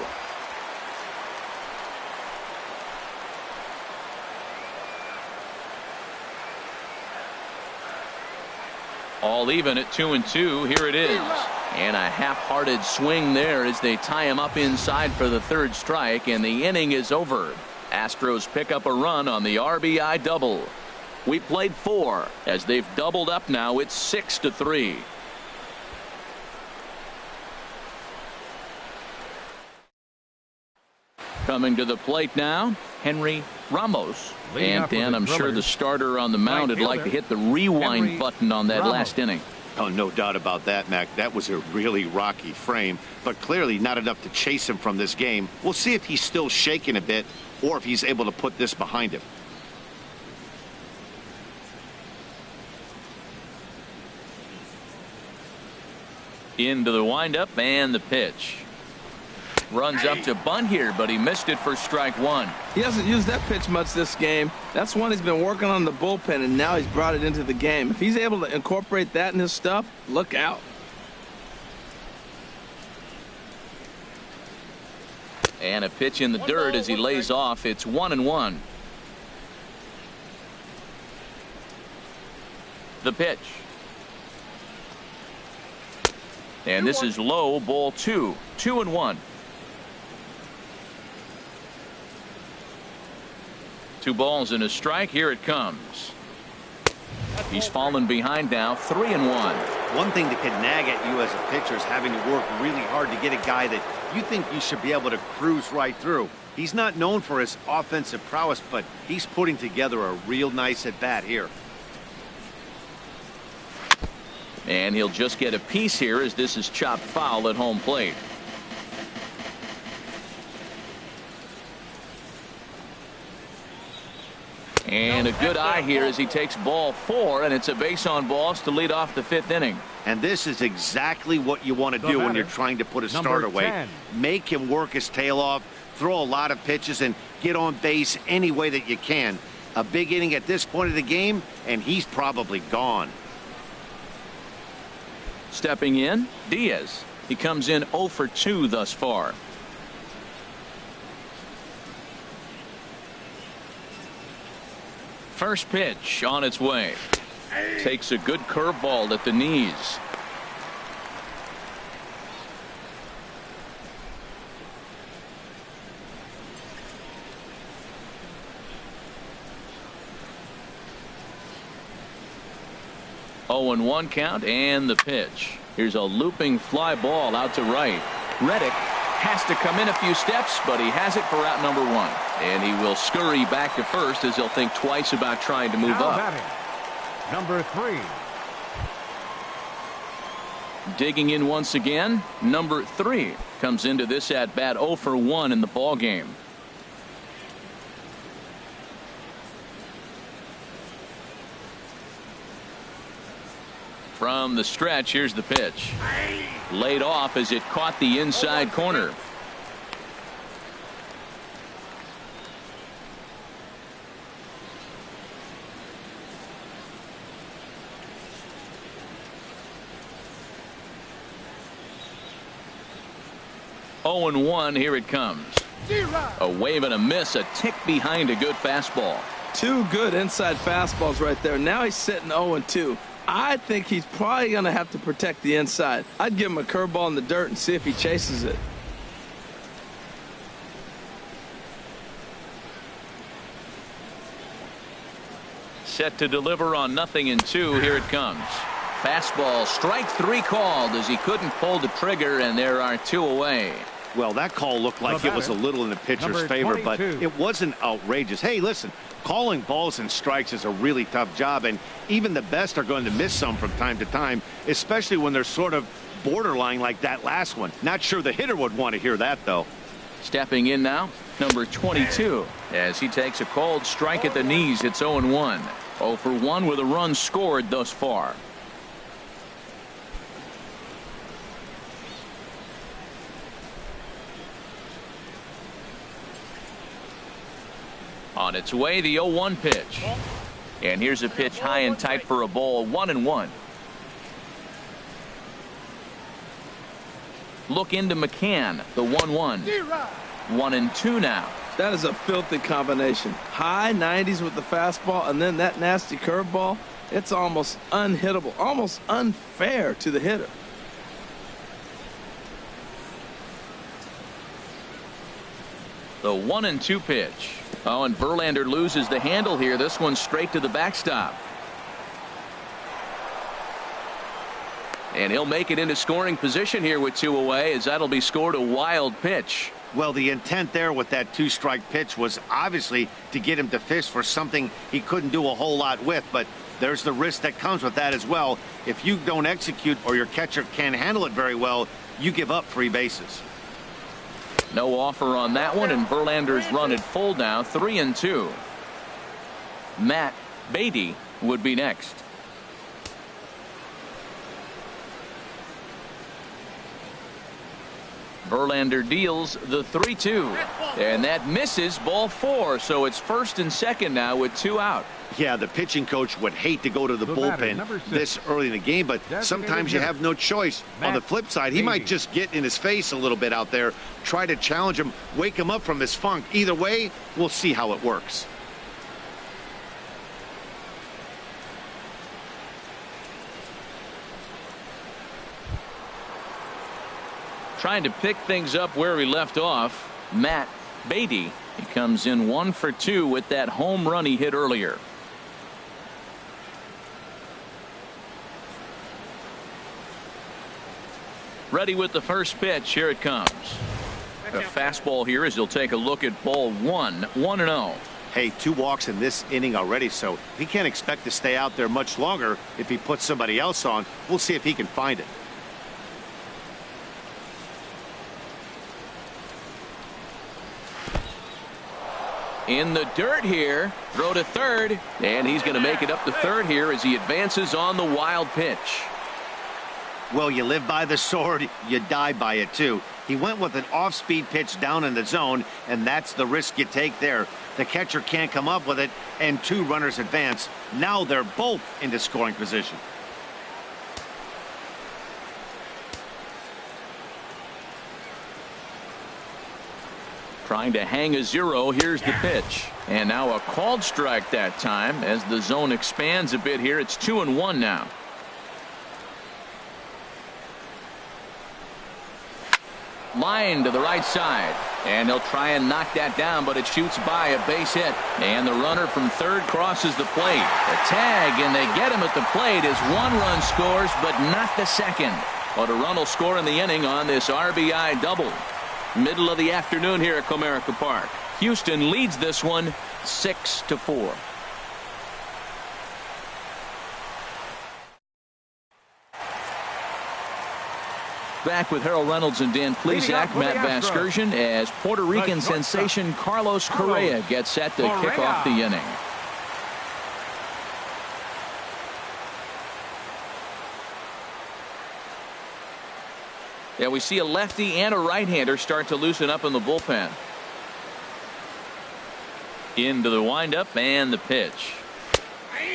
All even at 2-2. Here it is. And a half-hearted swing there as they tie him up inside for the 3rd strike, and the inning is over. Astros pick up a run on the RBI double. We played 4 as they've doubled up now. It's 6-3. Coming to the plate now, Henry Ramos. And Dan, I'm sure the starter on the mound would like to hit the rewind button on that last inning. Oh, no doubt about that, Mac. That was a really rocky frame, but clearly not enough to chase him from this game. We'll see if he's still shaking a bit or if he's able to put this behind him. Into the windup and the pitch. Runs up to bunt here, but he missed it for strike 1. He hasn't used that pitch much this game. That's one he's been working on in the bullpen, and now he's brought it into the game. If he's able to incorporate that in his stuff, look out. And a pitch in the dirt as he lays off. It's 1-1. The pitch. And this is low. Ball 2. 2-1. 2 balls and a strike. Here it comes. He's fallen behind now. 3-1. One thing that can nag at you as a pitcher is having to work really hard to get a guy that you think you should be able to cruise right through. He's not known for his offensive prowess, but he's putting together a real nice at-bat here. And he'll just get a piece here as this is chopped foul at home plate. And a good eye here as he takes ball 4, and it's a base on balls to lead off the 5th inning. And this is exactly what you want to do when you're trying to put a starter away. Make him work his tail off, throw a lot of pitches, and get on base any way that you can. A big inning at this point of the game, and he's probably gone. Stepping in, Diaz. He comes in 0 for 2 thus far. First pitch on its way. Takes a good curveball at the knees. Oh, and 1 count, and the pitch. Here's a looping fly ball out to right. Reddick has to come in a few steps, but he has it for out number 1. And he will scurry back to first as he'll think twice about trying to move up. Batting, number 3. Digging in once again, number 3 comes into this at bat 0 for 1 in the ball game. From the stretch, here's the pitch. Laid off as it caught the inside corner. Oh and 1, here it comes. A wave and a miss, a tick behind a good fastball. 2 good inside fastballs right there. Now he's sitting 0 and 2. I think he's probably going to have to protect the inside. I'd give him a curveball in the dirt and see if he chases it. Set to deliver on 0-2. Here it comes. Fastball, strike 3 called as he couldn't pull the trigger, and there are 2 away. Well, that call looked like it was a little in the pitcher's favor, but it wasn't outrageous. Hey, listen, calling balls and strikes is a really tough job, and even the best are going to miss some from time to time, especially when they're sort of borderline like that last one. Not sure the hitter would want to hear that, though. Stepping in now, number 22, as he takes a called strike at the knees. It's 0 and 1. 0 for 1 with a run scored thus far. On its way, the 0-1 pitch. And here's a pitch high and tight for a ball. 1-1. Look into McCann. The 1-1. 1-2 now. That is a filthy combination. High 90s with the fastball and then that nasty curveball. It's almost unhittable, almost unfair to the hitter. The 1-2 pitch. Oh, and Verlander loses the handle here. This one straight to the backstop. And he'll make it into scoring position here with 2 away, as that'll be scored a wild pitch. Well, the intent there with that 2-strike pitch was obviously to get him to fish for something he couldn't do a whole lot with, but there's the risk that comes with that as well. If you don't execute or your catcher can't handle it very well, you give up 3 bases. No offer on that one, and Verlander's run at full now. 3-2. Matt Beatty would be next. Verlander deals the 3-2, and that misses. Ball 4, so it's 1st and 2nd now with 2 out. Yeah, the pitching coach would hate to go to the bullpen this early in the game, but sometimes you have no choice. On the flip side, he might just get in his face a little bit out there, try to challenge him, wake him up from his funk. Either way, we'll see how it works. Trying to pick things up where he left off, Matt Beatty. He comes in 1 for 2 with that home run he hit earlier. Ready with the first pitch. Here it comes. A fastball here as he'll take a look at ball one. 1-0. Hey, 2 walks in this inning already, so he can't expect to stay out there much longer if he puts somebody else on. We'll see if he can find it. In the dirt here. Throw to third. And he's going to make it up to third here as he advances on the wild pitch. Well, you live by the sword, you die by it too. He went with an off-speed pitch down in the zone, and that's the risk you take there. The catcher can't come up with it, and 2 runners advance. Now they're both into scoring position. Trying to hang a 0. Here's the pitch. And now a called strike that time as the zone expands a bit here. It's 2-1 now. Line to the right side, and they'll try and knock that down, but it shoots by a base hit, and the runner from third crosses the plate. A tag, and they get him at the plate as 1 run scores, but not the second. But a run will score in the inning on this RBI double. Middle of the afternoon here at Comerica Park. Houston leads this one 6-4. Back with Harold Reynolds and Dan Plesac, Matt Vasgersian, as Puerto Rican sensation Carlos Correa gets set to kick off the inning. Yeah, we see a lefty and a right-hander start to loosen up in the bullpen. Into the windup and the pitch.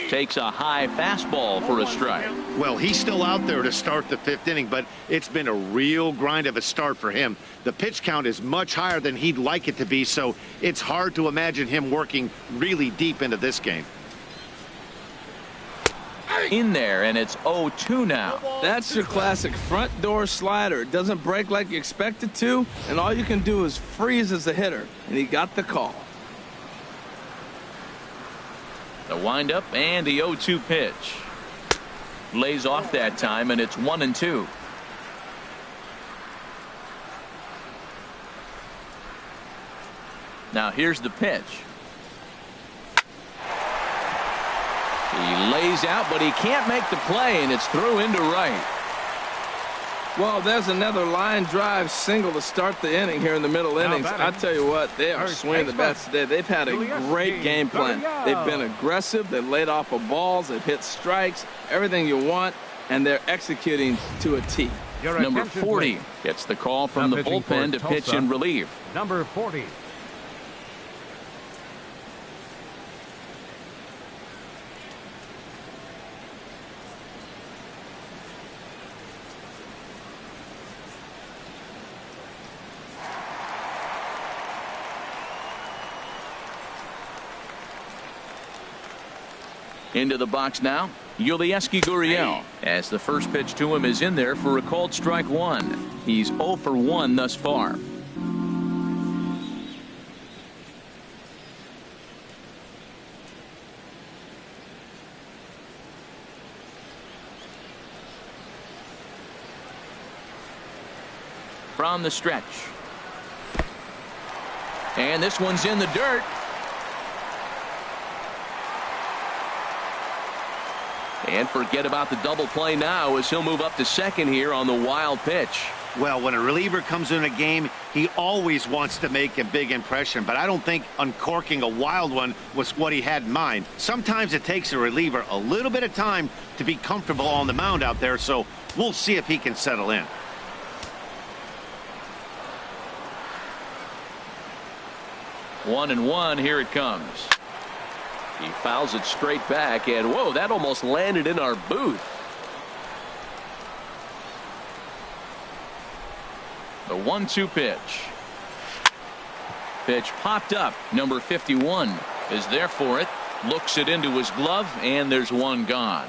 Takes a high fastball for a strike. Well, he's still out there to start the 5th inning, but it's been a real grind of a start for him. The pitch count is much higher than he'd like it to be, so it's hard to imagine him working really deep into this game. In there, and it's 0-2 now. That's your classic front door slider. It doesn't break like you expect it to, and all you can do is freeze as a hitter, and he got the call. The windup and the 0-2 pitch. Lays off that time, and it's 1-2. Now here's the pitch. He lays out, but he can't make the play, and it's through into right. Well, there's another line drive single to start the inning here in the middle innings. I tell you what, they are swinging the bats today. They've had a great game plan. They've been aggressive. They've laid off of balls. They've hit strikes, everything you want, and they're executing to a T. Number 40 gets the call from the bullpen to pitch in relief. Number 40. Into the box now, Yulieski Gurriel, as the first pitch to him is in there for a called strike 1. He's 0 for 1 thus far. From the stretch. And this one's in the dirt. And forget about the double play now as he'll move up to second here on the wild pitch. Well, when a reliever comes in a game, he always wants to make a big impression, but I don't think uncorking a wild one was what he had in mind. Sometimes it takes a reliever a little bit of time to be comfortable on the mound out there, so we'll see if he can settle in. One and one, here it comes. He fouls it straight back, and whoa, that almost landed in our booth. The 1-2 pitch. Pitch popped up. Number 51 is there for it. Looks it into his glove, and there's one gone.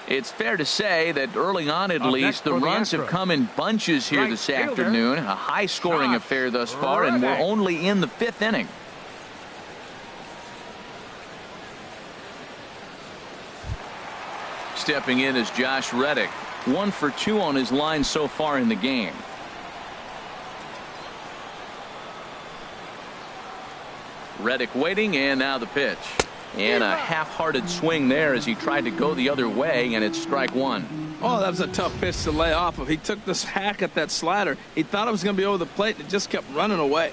It's fair to say that early on, at least, the runs have come in bunches here this afternoon. A high-scoring affair thus far, and we're only in the 5th inning. Stepping in is Josh Reddick. 1 for 2 on his line so far in the game. Reddick waiting, and now the pitch. And a half-hearted swing there as he tried to go the other way, and it's strike one. Oh, that was a tough pitch to lay off of. He took this hack at that slider. He thought it was going to be over the plate, and it just kept running away.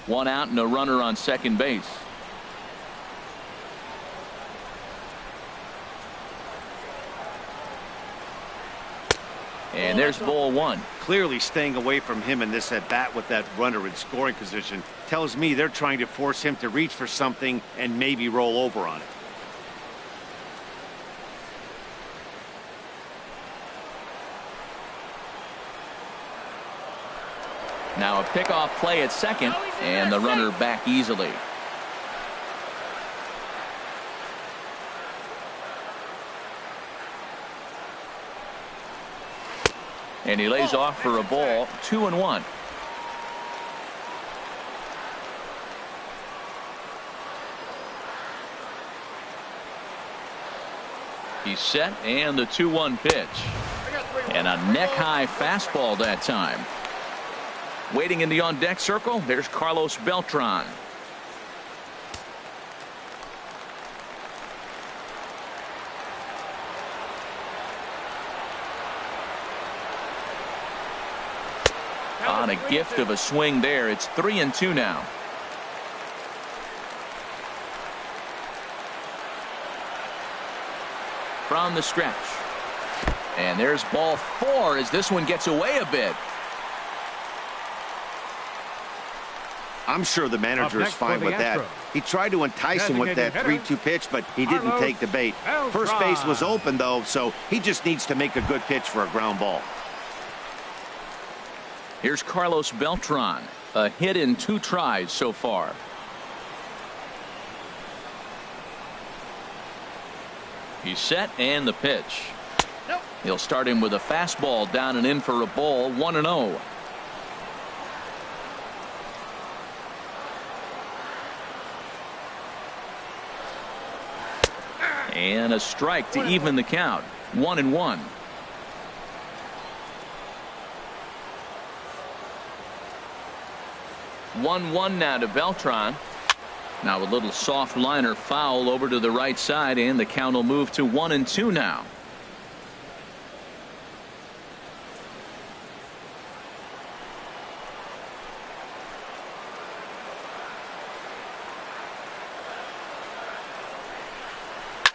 1 out and a runner on second base. And there's ball 1. Clearly staying away from him in this at bat with that runner in scoring position tells me they're trying to force him to reach for something and maybe roll over on it. Now a pickoff play at second, and the runner back easily. And he lays off for a ball, 2-1. He's set, and the 2-1 pitch. And a neck-high fastball that time. Waiting in the on-deck circle, there's Carlos Beltran. On a gift of a swing there. It's 3-2 now. From the stretch. And there's ball 4 as this one gets away a bit. I'm sure the manager is fine with that. He tried to entice him with that 3-2 pitch, but he didn't take the bait. First base was open, though, so he just needs to make a good pitch for a ground ball. Here's Carlos Beltran, a hit in 2 tries so far. He's set, and the pitch. He'll start him with a fastball down and in for a ball, 1-0. And a strike to even the count, 1-1. One now to Beltran. Now a little soft liner foul over to the right side, and the count will move to 1-2 now.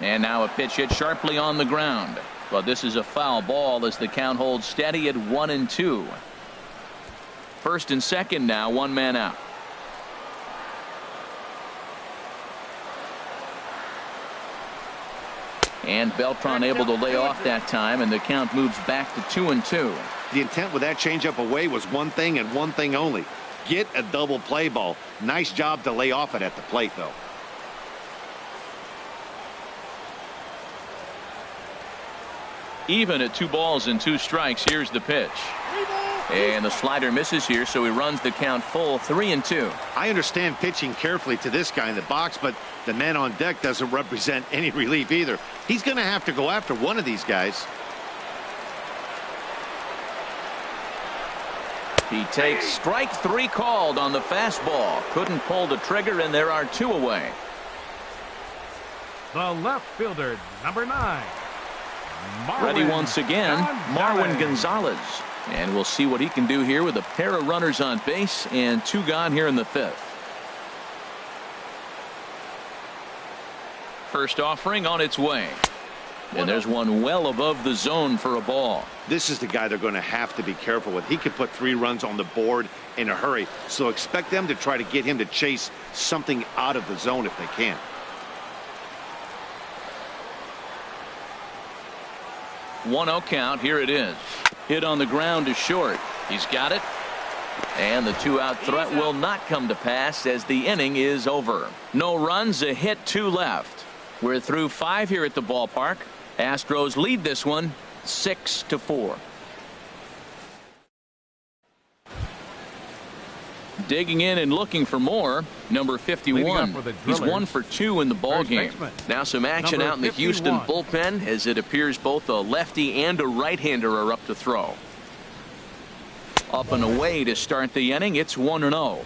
And now a pitch hit sharply on the ground. But this is a foul ball as the count holds steady at 1-2. First and second now, 1 man out. And Beltran able to lay off that time, and the count moves back to 2-2. The intent with that changeup away was one thing and one thing only. Get a double play ball. Nice job to lay off it at the plate, though. Even at 2 balls and 2 strikes. Here's the pitch. And the slider misses here, so he runs the count full, 3-2. I understand pitching carefully to this guy in the box, but the man on deck doesn't represent any relief either. He's going to have to go after one of these guys. He takes strike 3 called on the fastball. Couldn't pull the trigger, and there are 2 away. The left fielder, number 9. Ready once again, Marwin Gonzalez. And we'll see what he can do here with a pair of runners on base and 2 gone here in the 5th. First offering on its way. And there's one well above the zone for a ball. This is the guy they're going to have to be careful with. He could put 3 runs on the board in a hurry. So expect them to try to get him to chase something out of the zone if they can. One-0 count. Here it is. Hit on the ground to short. He's got it. And the 2-out threat will not come to pass as the inning is over. No runs, a hit, 2 left. We're through 5 here at the ballpark. Astros lead this one 6-4. Digging in and looking for more, number 51. He's 1 for 2 in the ball game. Now some action out in the Houston bullpen, as it appears both a lefty and a right-hander are up to throw. Up and away to start the inning. It's 1-0.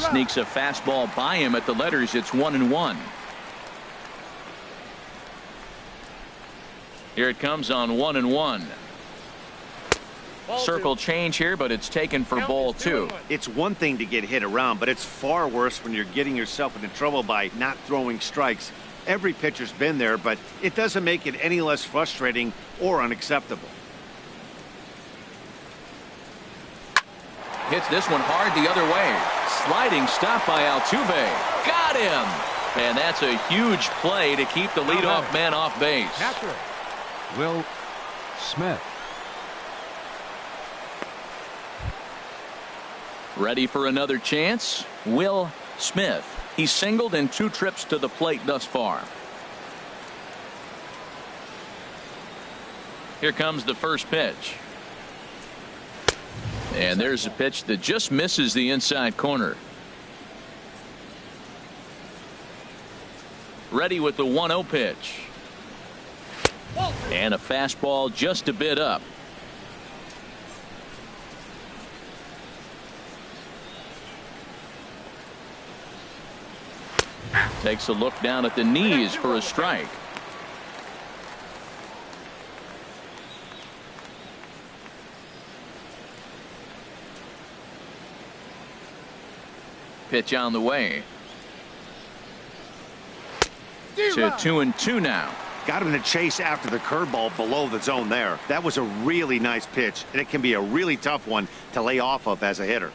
Sneaks a fastball by him at the letters. It's 1-1. Here it comes on 1-1. Circle change here, but it's taken for ball 2. It's one thing to get hit around, but it's far worse when you're getting yourself into trouble by not throwing strikes. Every pitcher's been there, but it doesn't make it any less frustrating or unacceptable. Hits this one hard the other way. Sliding stop by Altuve. Got him! And that's a huge play to keep the leadoff man off base. Will Smith. Ready for another chance? Will Smith. He's singled in 2 trips to the plate thus far. Here comes the first pitch. And there's a pitch that just misses the inside corner. Ready with the 1-0 pitch. And a fastball just a bit up. Takes a look down at the knees for a strike. Pitch on the way. To 2-2 now. Got him to chase after the curveball below the zone there. That was a really nice pitch, and it can be a really tough one to lay off of as a hitter.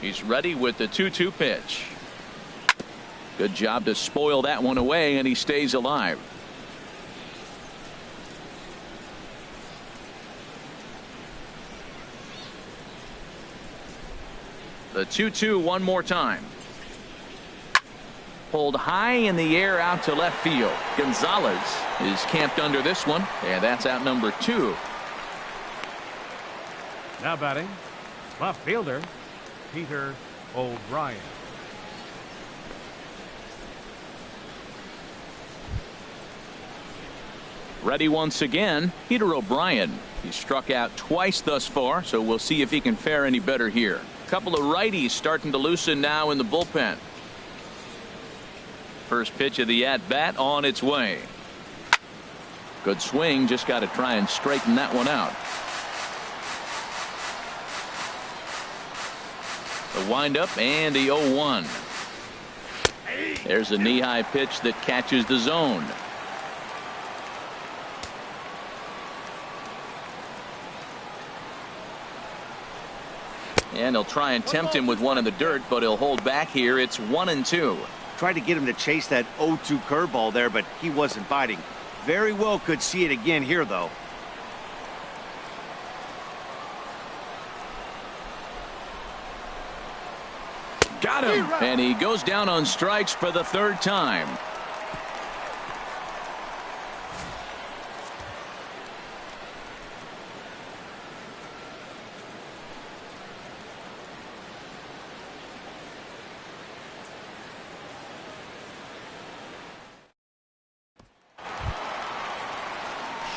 He's ready with the 2-2 pitch. Good job to spoil that one away, and he stays alive. The 2-2 one more time. Pulled high in the air out to left field. Gonzalez is camped under this one, and that's out number 2. Now batting, left fielder Peter O'Brien. Ready once again, Peter O'Brien. He's struck out twice thus far, so we'll see if he can fare any better here. Couple of righties starting to loosen now in the bullpen. First pitch of the at-bat on its way. Good swing, just got to try and straighten that one out. The windup and the 0-1. There's a knee-high pitch that catches the zone. And he'll try and tempt him with one in the dirt, but he'll hold back here. It's 1-2. Tried to get him to chase that 0-2 curveball there, but he wasn't biting. Very well could see it again here, though. Got him. And he goes down on strikes for the 3rd time.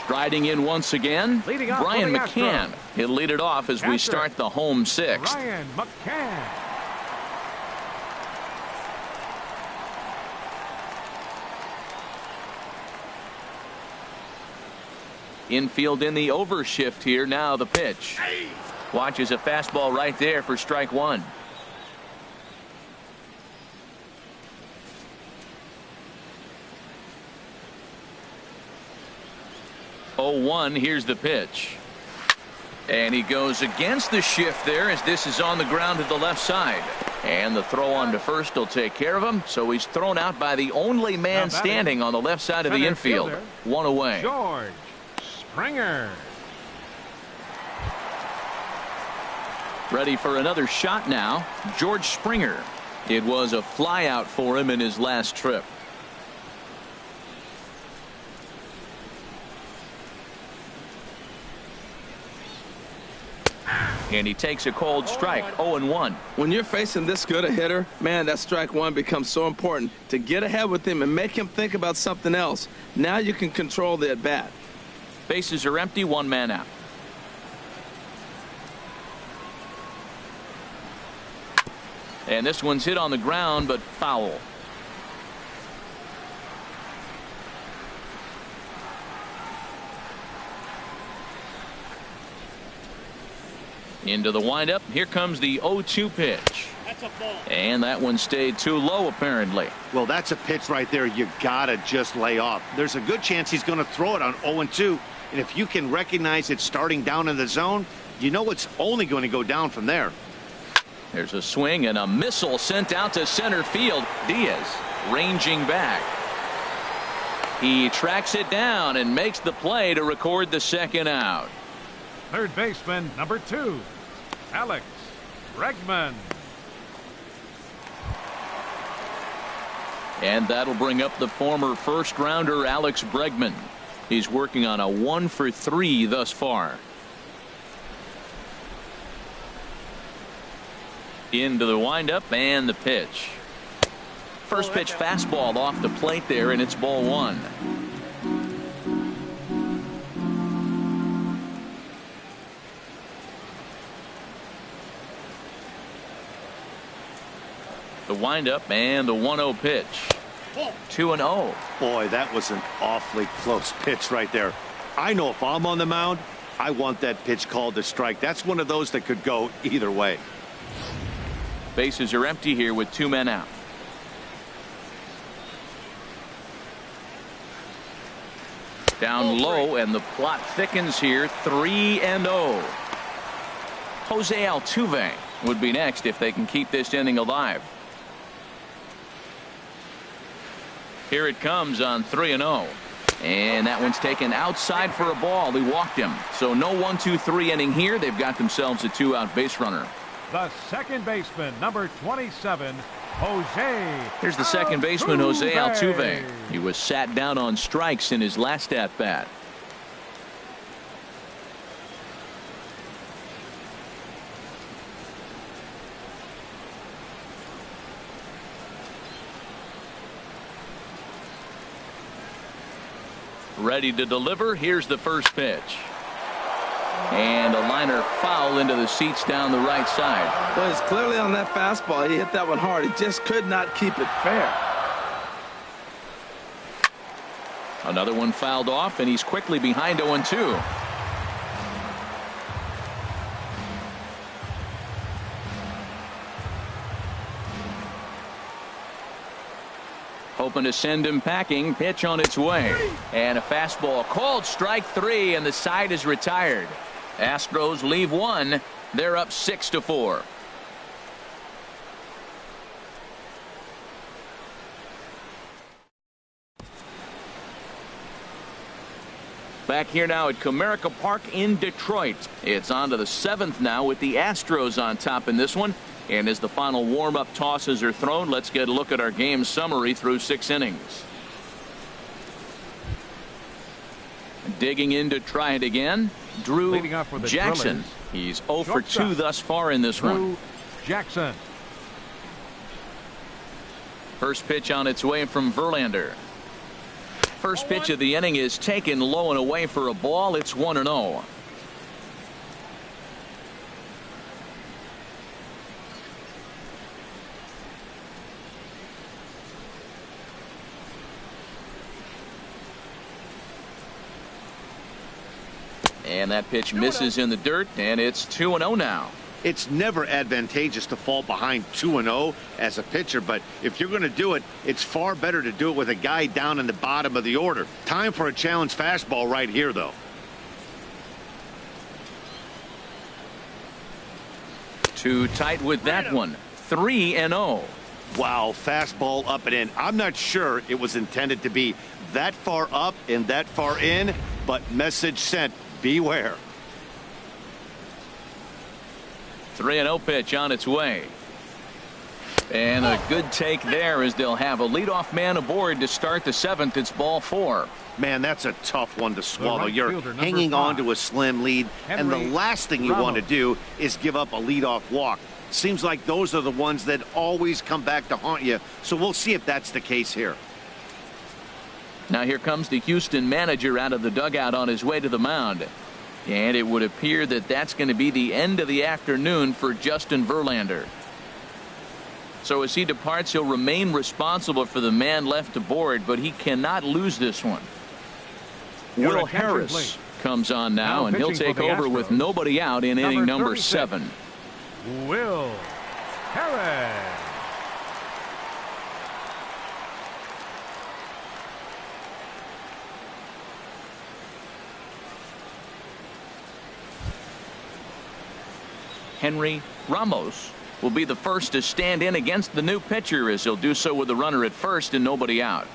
Striding in once again, Brian McCann. He'll lead it off as we start the home 6th. Brian McCann. Infield in the overshift here. Now the pitch. Watches a fastball right there for strike 1. Here's the pitch. And he goes against the shift there as this is on the ground to the left side. And the throw on to first will take care of him. So he's thrown out by the only man standing on the left side of the infield. One away. George Springer. Ready for another shot now. George Springer. It was a flyout for him in his last trip. And he takes a cold strike. 0-1. When you're facing this good a hitter, man, that strike one becomes so important to get ahead with him and make him think about something else. Now you can control the at-bat. Bases are empty, one man out. And this one's hit on the ground, but foul. Into the windup. Here comes the 0-2 pitch. That's a ball. And that one stayed too low, apparently. Well, that's a pitch right there you gotta just lay off. There's a good chance he's going to throw it on 0-2. And if you can recognize it starting down in the zone, you know it's only going to go down from there. There's a swing and a missile sent out to center field. Diaz ranging back. He tracks it down and makes the play to record the second out. Third baseman, number 2, Alex Bregman. And that'll bring up the former first rounder Alex Bregman. He's working on a 1-for-3 thus far. Into the windup and the pitch. First pitch fastball off the plate there, and it's ball 1. The windup and the 1-0 pitch. 2-0. Boy, that was an awfully close pitch right there. I know if I'm on the mound, I want that pitch called a strike. That's one of those that could go either way. Bases are empty here with 2 men out. Down low, and the plot thickens here. 3-0. Jose Altuve would be next if they can keep this inning alive. Here it comes on 3-0. And that one's taken outside for a ball. They walked him. So no 1-2-3 inning here. They've got themselves a 2-out base runner. The second baseman, number 27, Jose. Here's the second baseman, Jose Altuve. He was sat down on strikes in his last at-bat. Ready to deliver. Here's the first pitch. And a liner foul into the seats down the right side. Well, he's clearly on that fastball. He hit that one hard. He just could not keep it fair. Another one fouled off, and he's quickly behind 0-2. Hoping to send him packing. Pitch on its way. And a fastball called strike 3, and the side is retired. Astros leave 1. They're up 6-4. Back here now at Comerica Park in Detroit. It's on to the 7th now with the Astros on top in this one. And as the final warm-up tosses are thrown, let's get a look at our game summary through 6 innings. Digging in to try it again, Drew Jackson. He's 0 for 2 thus far in this one. Jackson. First pitch on its way from Verlander. First pitch of the inning is taken low and away for a ball. It's 1-0. And that pitch misses in the dirt, and it's 2-0 now. It's never advantageous to fall behind 2-0 as a pitcher, but if you're going to do it, it's far better to do it with a guy down in the bottom of the order. Time for a challenge fastball right here, though. Too tight with that one. 3-0. Wow, fastball up and in. I'm not sure it was intended to be that far up and that far in, but message sent. Beware. 3-0 pitch on its way. And a good take there as they'll have a leadoff man aboard to start the 7th. It's ball 4. Man, that's a tough one to swallow. right You're fielder, hanging number on to a slim lead, and the last thing you want to do is give up a leadoff walk. Seems like those are the ones that always come back to haunt you, so we'll see if that's the case here. Now here comes the Houston manager out of the dugout on his way to the mound. And it would appear that that's going to be the end of the afternoon for Justin Verlander. So as he departs, he'll remain responsible for the man left aboard, but he cannot lose this one. Your Will attention, Harris please. comes on now, and he'll pitching take for the over with Astros, nobody out in inning number 36, 7. Will Harris. Henry Ramos will be the first to stand in against the new pitcher, as he'll do so with the runner at first and nobody out.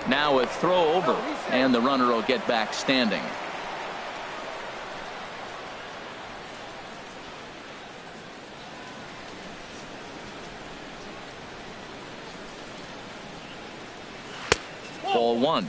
Now a throw over, and the runner will get back standing. Ball 1.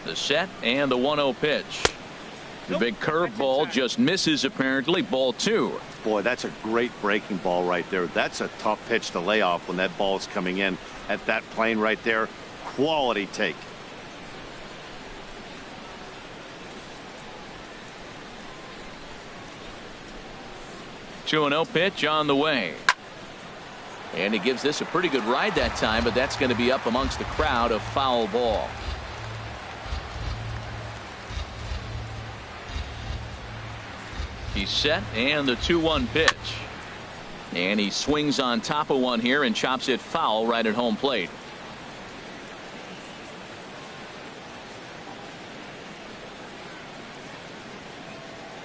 The set and the 1-0 pitch. The big curveball just misses apparently. Ball 2. Boy, that's a great breaking ball right there. That's a tough pitch to lay off when that ball is coming in at that plane right there. Quality take. Two 2-0 pitch on the way. And he gives this a pretty good ride that time, but that's going to be up amongst the crowd. A foul ball. He's set, and the 2-1 pitch. And he swings on top of one here and chops it foul right at home plate.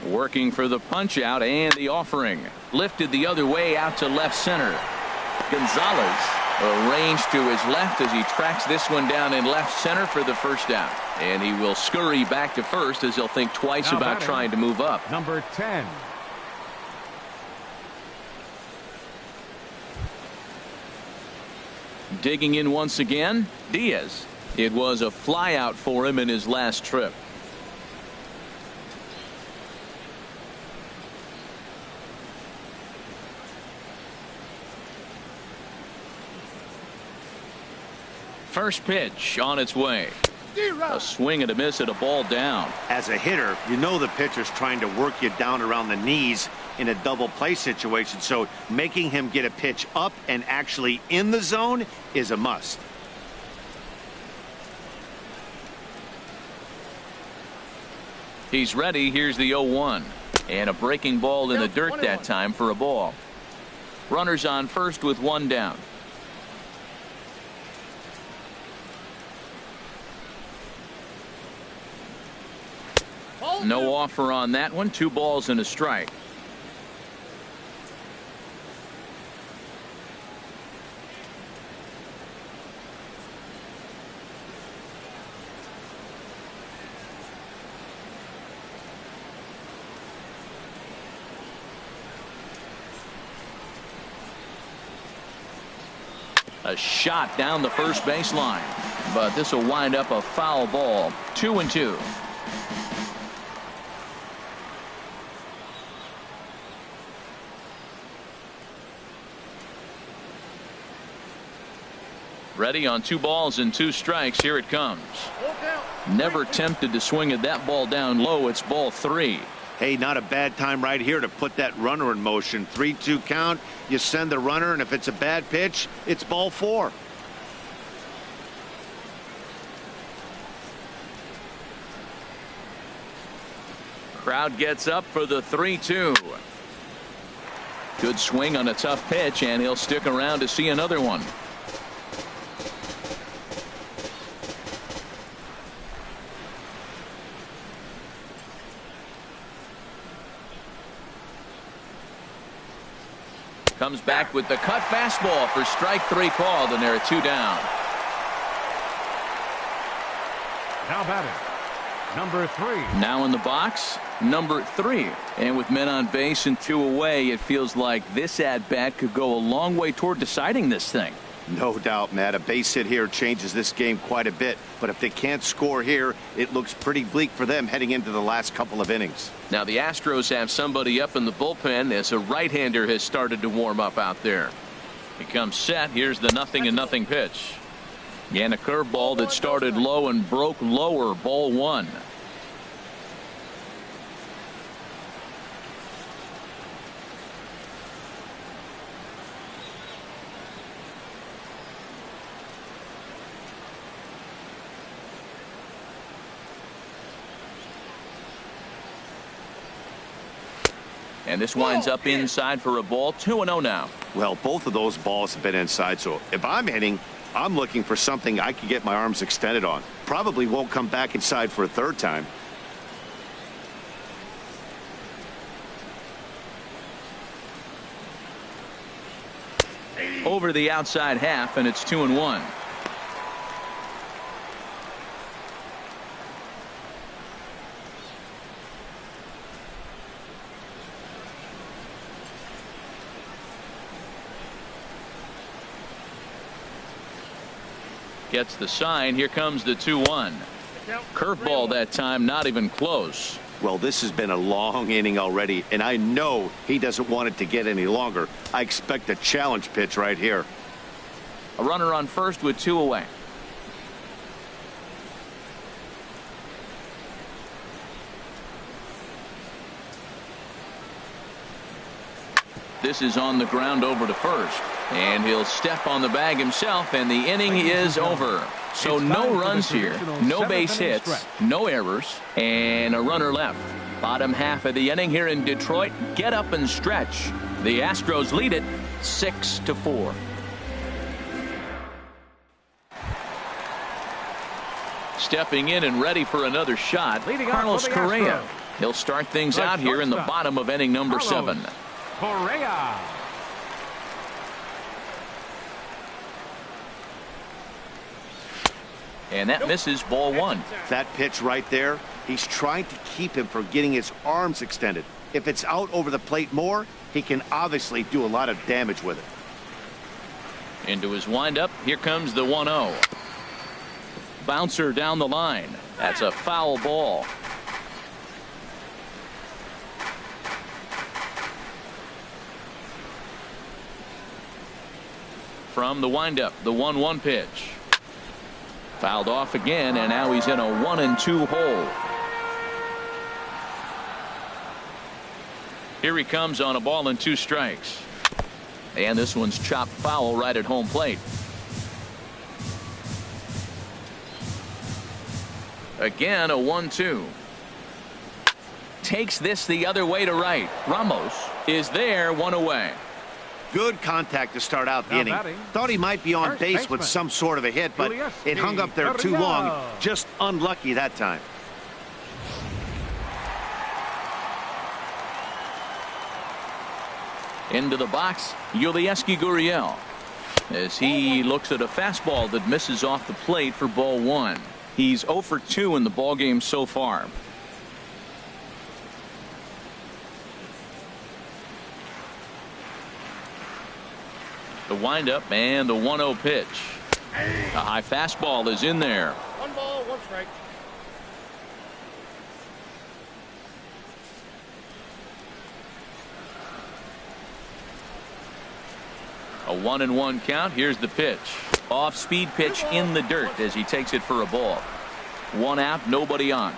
Working for the punch out, and the offering lifted the other way out to left center. Gonzalez arranged to his left as he tracks this one down in left center for the first out. And he will scurry back to first as he'll think twice Now about batting, trying to move up. Number 10. Digging in once again, Diaz. It was a flyout for him in his last trip. First pitch on its way. A swing and a miss at a ball down. As a hitter, you know the pitcher's trying to work you down around the knees in a double play situation, so making him get a pitch up and actually in the zone is a must. He's ready. Here's the 0-1. And a breaking ball in the dirt that time for a ball. Runners on first with one down. No offer on that one. 2 balls and a strike. A shot down the first baseline, but this will wind up a foul ball. 2-2. Ready on 2 balls and 2 strikes. Here it comes. Never tempted to swing at that ball down low. It's ball 3. Hey, not a bad time right here to put that runner in motion. 3-2 count. You send the runner, and if it's a bad pitch, it's ball 4. Crowd gets up for the 3-2. Good swing on a tough pitch, and he'll stick around to see another one. Comes back with the cut fastball for strike 3 called, and there are 2 down. Now batting, number 3. Now in the box, number 3. And with men on base and 2 away, it feels like this at-bat could go a long way toward deciding this thing. No doubt, Matt. A base hit here changes this game quite a bit. But if they can't score here, it looks pretty bleak for them heading into the last couple of innings. Now the Astros have somebody up in the bullpen as a right-hander has started to warm up out there. He comes set. Here's the 0-0 pitch. And a curveball that started low and broke lower. Ball 1. And this winds up inside for a ball. 2-0 now. Well, both of those balls have been inside, so if I'm hitting, I'm looking for something I can get my arms extended on. Probably won't come back inside for a third time. Over the outside half, and it's 2-1. Gets the sign. Here comes the 2-1. Curveball that time, not even close. Well, this has been a long inning already, and I know he doesn't want it to get any longer. I expect a challenge pitch right here. A runner on first with 2 away. This is on the ground over to first. And he'll step on the bag himself, and the inning is over. So no runs here, no base hits, no errors, and a runner left. Bottom half of the inning here in Detroit. Get up and stretch. The Astros lead it 6-4. Stepping in and ready for another shot, Carlos Correa. He'll start things out here in the bottom of inning number 7. Correa. And that misses. Ball 1. That pitch right there, he's trying to keep him from getting his arms extended. If it's out over the plate more, he can obviously do a lot of damage with it. Into his windup. Here comes the 1-0. Bouncer down the line. That's a foul ball. From the windup, the 1-1 pitch. Fouled off again, and now he's in a 1-2 hole. Here he comes on a ball and 2 strikes. And this one's chopped foul right at home plate. Again, a 1-2. Takes this the other way to right. Ramos is there, 1 away. Good contact to start out the inning. Thought he might be on base with some sort of a hit, but it hung up there too long. Just unlucky that time. Into the box, Yulieski Gurriel, as he looks at a fastball that misses off the plate for ball 1. He's 0 for 2 in the ballgame so far. The windup and the 1-0 pitch. A high fastball is in there. 1 ball, 1 strike. A 1-1 count. Here's the pitch. Off speed pitch in the dirt as he takes it for a ball. 1 out, nobody on.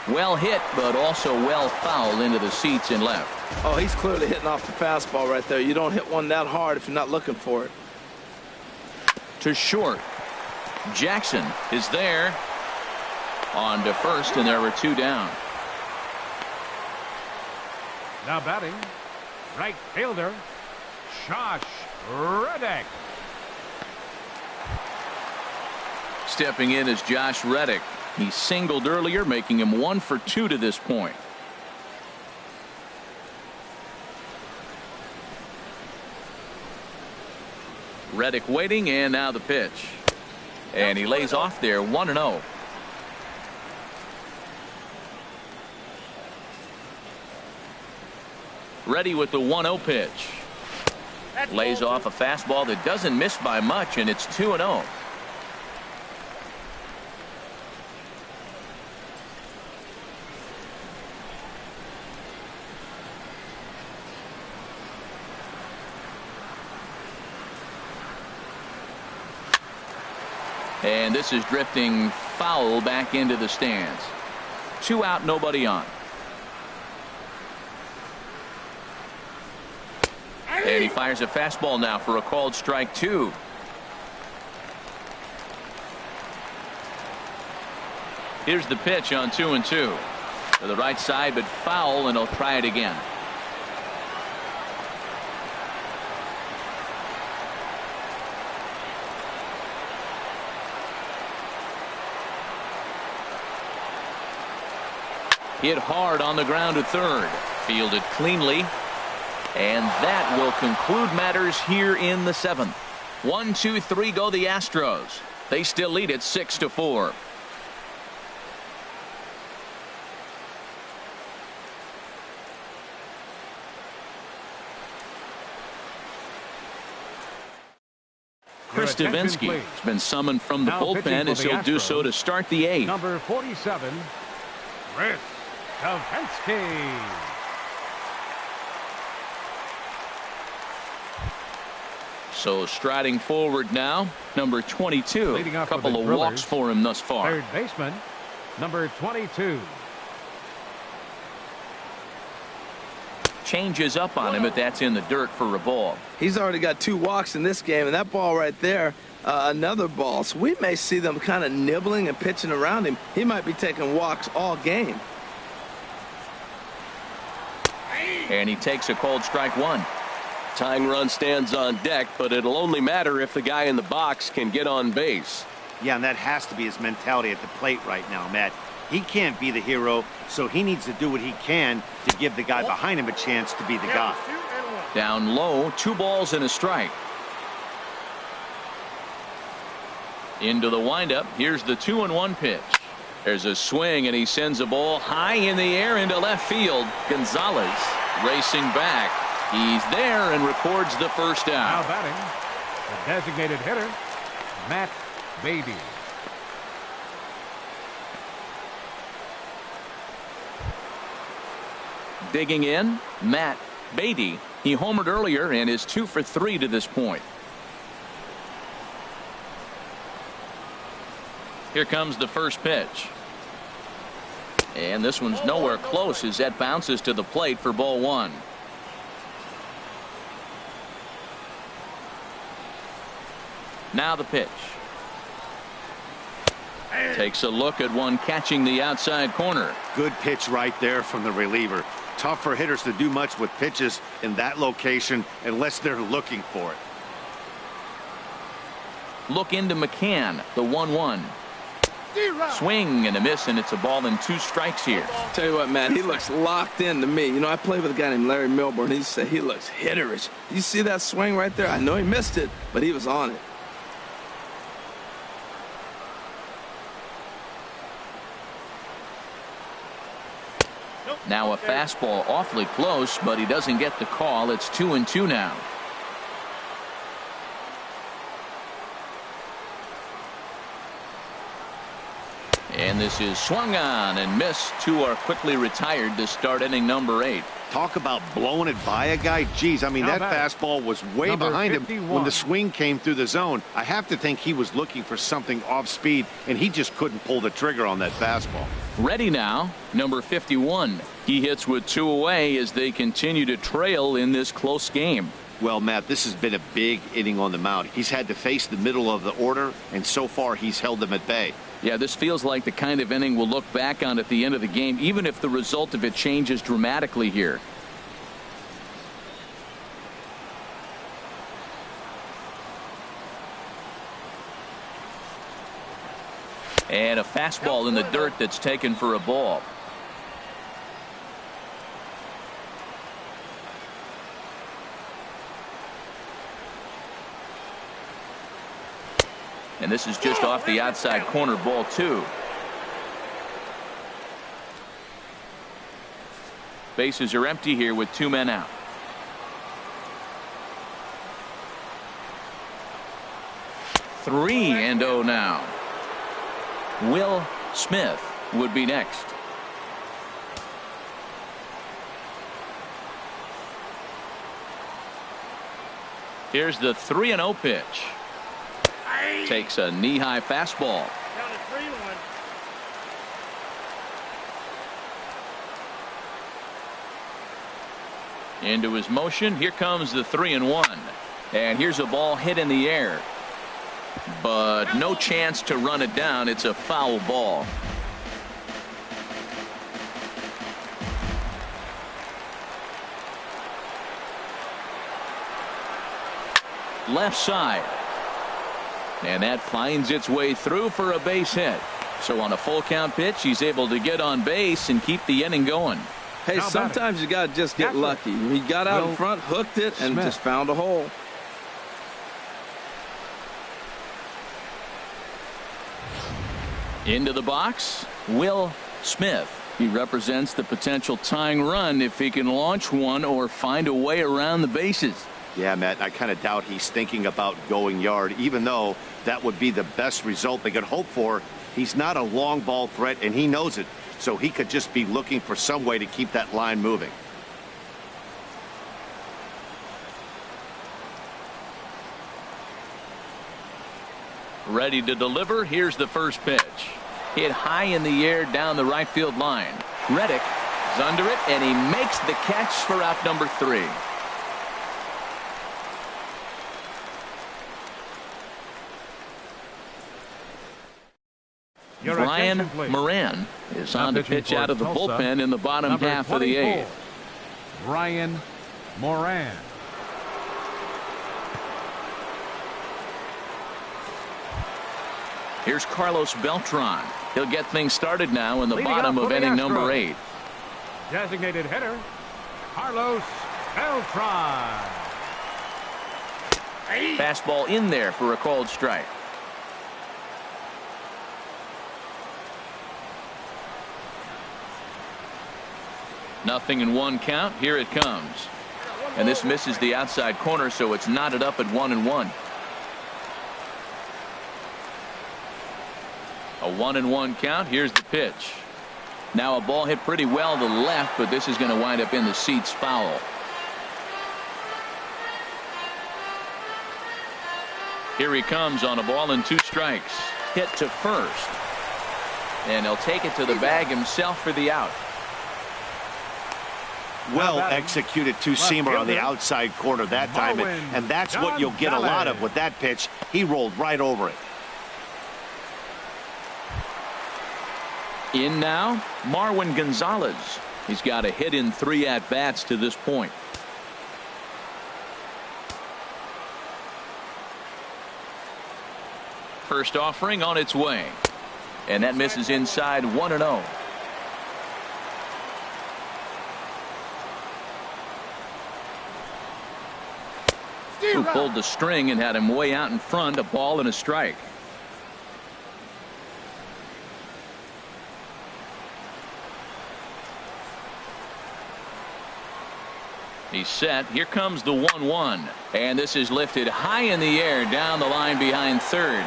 Well hit, but also well fouled into the seats in left. Oh, he's clearly hitting off the fastball right there. You don't hit one that hard if you're not looking for it. To short. Jackson is there. On to first, and there were 2 down. Now batting, right fielder, Josh Reddick. Stepping in is Josh Reddick. He singled earlier, making him 1 for 2 to this point. Reddick waiting, and now the pitch. And he lays off there 1-0. Ready with the 1-0 pitch. Lays off a fastball that doesn't miss by much, and it's 2-0. And this is drifting foul back into the stands. 2 out, nobody on. And he fires a fastball now for a called strike 2. Here's the pitch on 2-2. To the right side, but foul, and he'll try it again. Hit hard on the ground to third. Fielded cleanly. And that will conclude matters here in the 7th. 1-2-3 go the Astros. They still lead it 6-4. Chris Davinsky has been summoned from the bullpen as he'll do so to start the 8th. Number 47, Chris Davinsky. So striding forward now, number 22. A couple of walks for him thus far. Third baseman, number 22. Changes up on him, but that's in the dirt for a ball. He's already got 2 walks in this game, and that ball right there, another ball. So we may see them kind of nibbling and pitching around him. He might be taking walks all game. And he takes a called strike 1. Tying run stands on deck, but it'll only matter if the guy in the box can get on base. Yeah, and that has to be his mentality at the plate right now, Matt. He can't be the hero, so he needs to do what he can to give the guy behind him a chance to be the guy. Down low, 2 balls and a strike. Into the windup. Here's the 2-1 pitch. There's a swing, and he sends a ball high in the air into left field. Gonzalez racing back. He's there and records the first out. Now batting, the designated hitter, Matt Beatty. Digging in, Matt Beatty. He homered earlier and is 2 for 3 to this point. Here comes the first pitch. And this one's nowhere close as that bounces to the plate for ball 1. Now the pitch. Takes a look at one catching the outside corner. Good pitch right there from the reliever. Tough for hitters to do much with pitches in that location unless they're looking for it. Look into McCann, the 1-1. Swing and a miss, and it's a ball and 2 strikes here. Tell you what, man, he looks locked in to me. You know, I played with a guy named Larry Milburn. He said he looks hitterish. You see that swing right there? I know he missed it, but he was on it. Now a fastball awfully close, but he doesn't get the call. It's 2-2 now. And this is swung on and missed. 2 are quickly retired to start inning number 8. Talk about blowing it by a guy. Geez, I mean, that fastball was way behind him when the swing came through the zone. I have to think he was looking for something off speed, and he just couldn't pull the trigger on that fastball. Ready now, number 51. He hits with 2 away as they continue to trail in this close game. Well, Matt, this has been a big inning on the mound. He's had to face the middle of the order, and so far he's held them at bay. Yeah, this feels like the kind of inning we'll look back on at the end of the game, even if the result of it changes dramatically here. And a fastball in the dirt that's taken for a ball. And this is just off the outside corner, ball 2. Bases are empty here with 2 men out. Three and 0 now. Will Smith would be next. Here's the 3-0 pitch. Takes a knee-high fastball. Down to 3-1. Into his motion. Here comes the 3-1. And here's a ball hit in the air. But no chance to run it down. It's a foul ball. Left side. And that finds its way through for a base hit. So on a full count pitch, he's able to get on base and keep the inning going. Hey, sometimes you got to just get lucky. He got out in front, hooked it, and just found a hole. Into the box, Will Smith. He represents the potential tying run if he can launch one or find a way around the bases. Yeah, Matt, I kind of doubt he's thinking about going yard, even though that would be the best result they could hope for. He's not a long ball threat, and he knows it, so he could just be looking for some way to keep that line moving. Ready to deliver. Here's the first pitch. Hit high in the air down the right field line. Reddick is under it, and he makes the catch for out number 3. Brian Moran is on to pitch out of the bullpen in the bottom half of the 8th. Brian Moran. Here's Carlos Beltran. He'll get things started now in the Leading bottom up of for the inning Astros. number 8. Designated hitter, Carlos Beltran. Fastball in there for a called strike. Nothing in 1 count. Here it comes. And this misses the outside corner, so it's knotted up at 1-1. A 1-1 count. Here's the pitch. Now a ball hit pretty well to the left, but this is going to wind up in the seats foul. Here he comes on a ball and 2 strikes. Hit to first. And he'll take it to the bag himself for the out. Well executed two-seamer on the outside corner that time, and that's what you'll get a lot of with that pitch. He rolled right over it. In now, Marwin Gonzalez. He's got a hit in 3 at-bats to this point. First offering on its way. And that misses inside 1-0. Who pulled the string and had him way out in front. A ball and a strike. He's set. Here comes the 1-1. And this is lifted high in the air down the line behind third.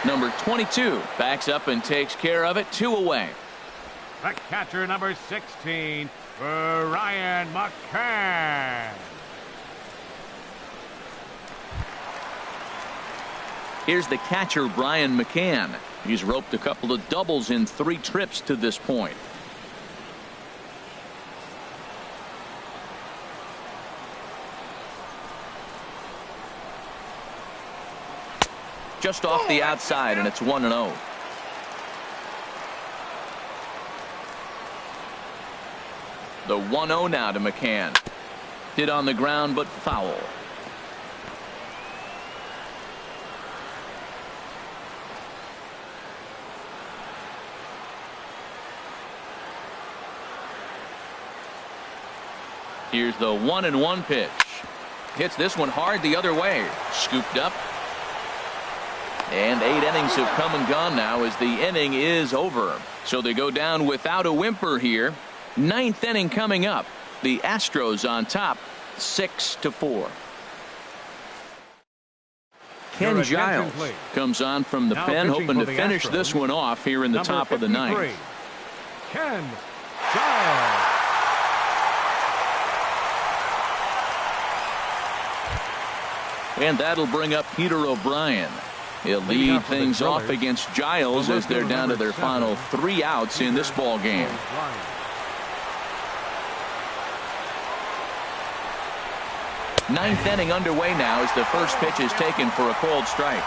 Number 22 backs up and takes care of it. 2 away. The catcher, number 16, Ryan McCann. Here's the catcher, Brian McCann. He's roped a couple of doubles in 3 trips to this point. Just off the outside, and it's 1-0. The 1-0 now to McCann. Hit on the ground, but foul. Here's the 1-1 pitch. Hits this one hard the other way. Scooped up. And 8 innings have come and gone now as the inning is over. So they go down without a whimper here. 9th inning coming up. The Astros on top 6-4. Ken Giles comes on from the pen, hoping to finish this one off here in the top of the 9th. Ken Giles. And that'll bring up Peter O'Brien. He'll lead things off against Giles as they're down to their final 3 outs in this ball game. Ninth inning underway now as the first pitch is taken for a called strike.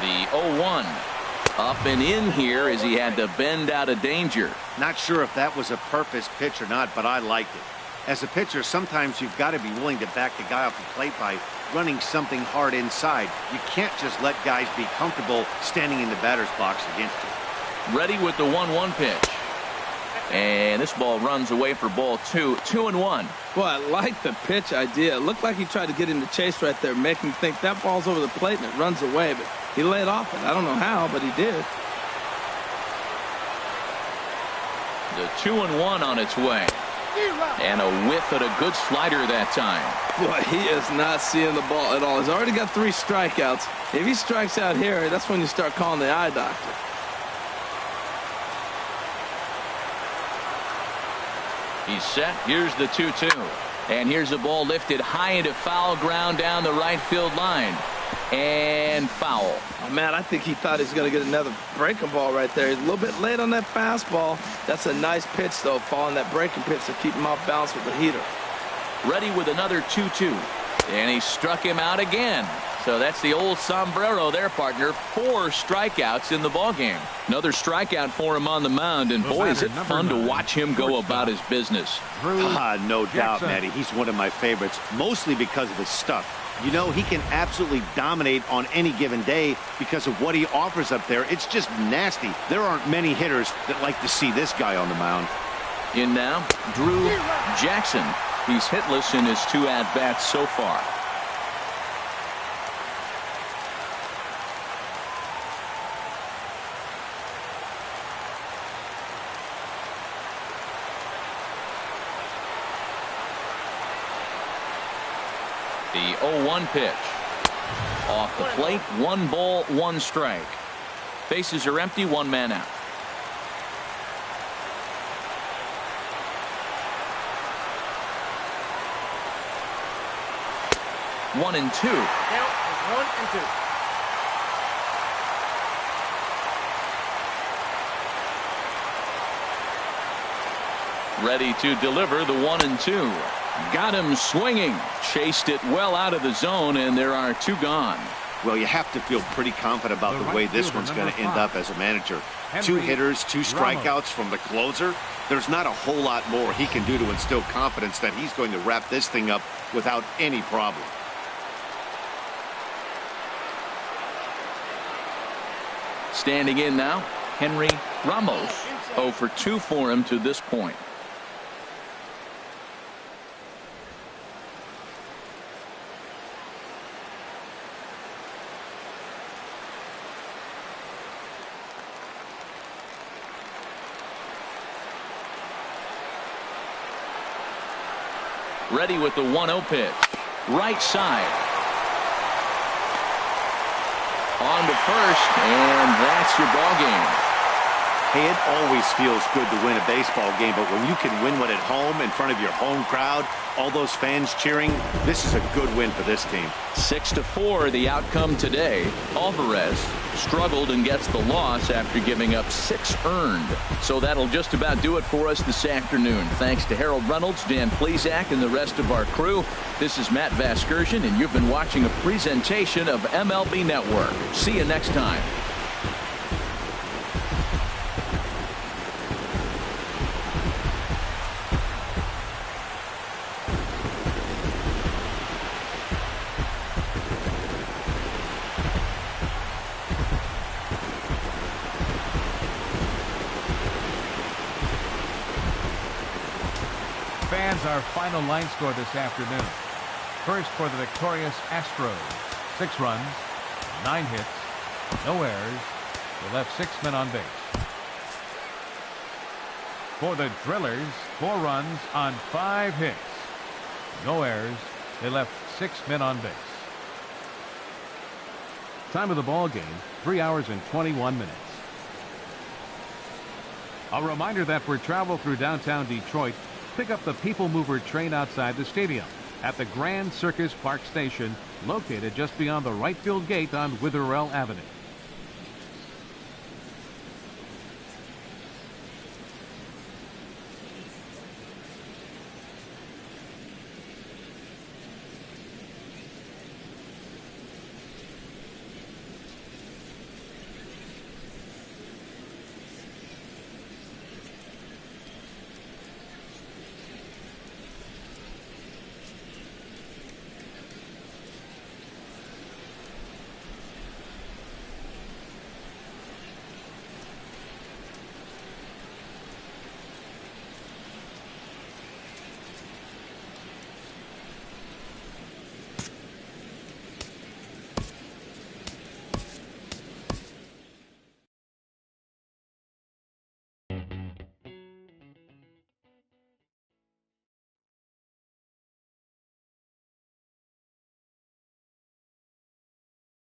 The 0-1 up and in here as he had to bend out of danger. Not sure if that was a purpose pitch or not, but I liked it. As a pitcher, sometimes you've got to be willing to back the guy off the plate by running something hard inside. You can't just let guys be comfortable standing in the batter's box against you. Ready with the 1-1 pitch. And this ball runs away for ball 2. 2-1. Boy, I like the pitch idea. It looked like he tried to get him to chase right there, make him think that ball's over the plate and it runs away. But he laid off it. I don't know how, but he did. The 2-1 on its way. And a whiff at a good slider that time. Boy, he is not seeing the ball at all. He's already got 3 strikeouts. If he strikes out here, that's when you start calling the eye doctor. He's set. Here's the 2-2. And here's the ball lifted high into foul ground down the right field line. And foul. Oh, man, I think he thought he was going to get another breaking ball right there. He's a little bit late on that fastball. That's a nice pitch, though, following that breaking pitch to keep him off balance with the heater. Ready with another 2-2. And he struck him out again. So that's the old sombrero there, partner. 4 strikeouts in the ballgame. Another strikeout for him on the mound. And boy, is it fun to watch him go about his business. No doubt, Matty. He's one of my favorites, mostly because of his stuff. You know, he can absolutely dominate on any given day because of what he offers up there. It's just nasty. There aren't many hitters that like to see this guy on the mound. In now, Drew Jackson. He's hitless in his 2 at-bats so far. The 0-1 pitch. Off the plate, 1 ball, 1 strike. Bases are empty, 1 man out. One and 2. Count is 1 and 2. Ready to deliver the 1 and 2. Got him swinging. Chased it well out of the zone, and there are 2 gone. Well, you have to feel pretty confident about the way this one's going to end up as a manager. 2 hitters, 2 strikeouts from the closer. There's not a whole lot more he can do to instill confidence that he's going to wrap this thing up without any problem. Standing in now, Henry Ramos. 0 for 2 for him to this point. Ready with the 1-0 pitch. Right side. On to first, and that's your ball game. Hey, it always feels good to win a baseball game, but when you can win one at home in front of your home crowd, all those fans cheering, this is a good win for this team. 6-4 the outcome today. Alvarez struggled and gets the loss after giving up 6 earned. So that'll just about do it for us this afternoon. Thanks to Harold Reynolds, Dan Plesac, and the rest of our crew. This is Matt Vasgersian, and you've been watching a presentation of MLB Network. See you next time. Fans, our final line score this afternoon. First for the victorious Astros, 6 runs, 9 hits, no errors. They left 6 men on base. For the Drillers, 4 runs on 5 hits, no errors. They left 6 men on base. Time of the ball game, 3 hours and 21 minutes. A reminder that for travel through downtown Detroit, pick up the People Mover train outside the stadium at the Grand Circus Park Station, located just beyond the right field gate on Witherell Avenue.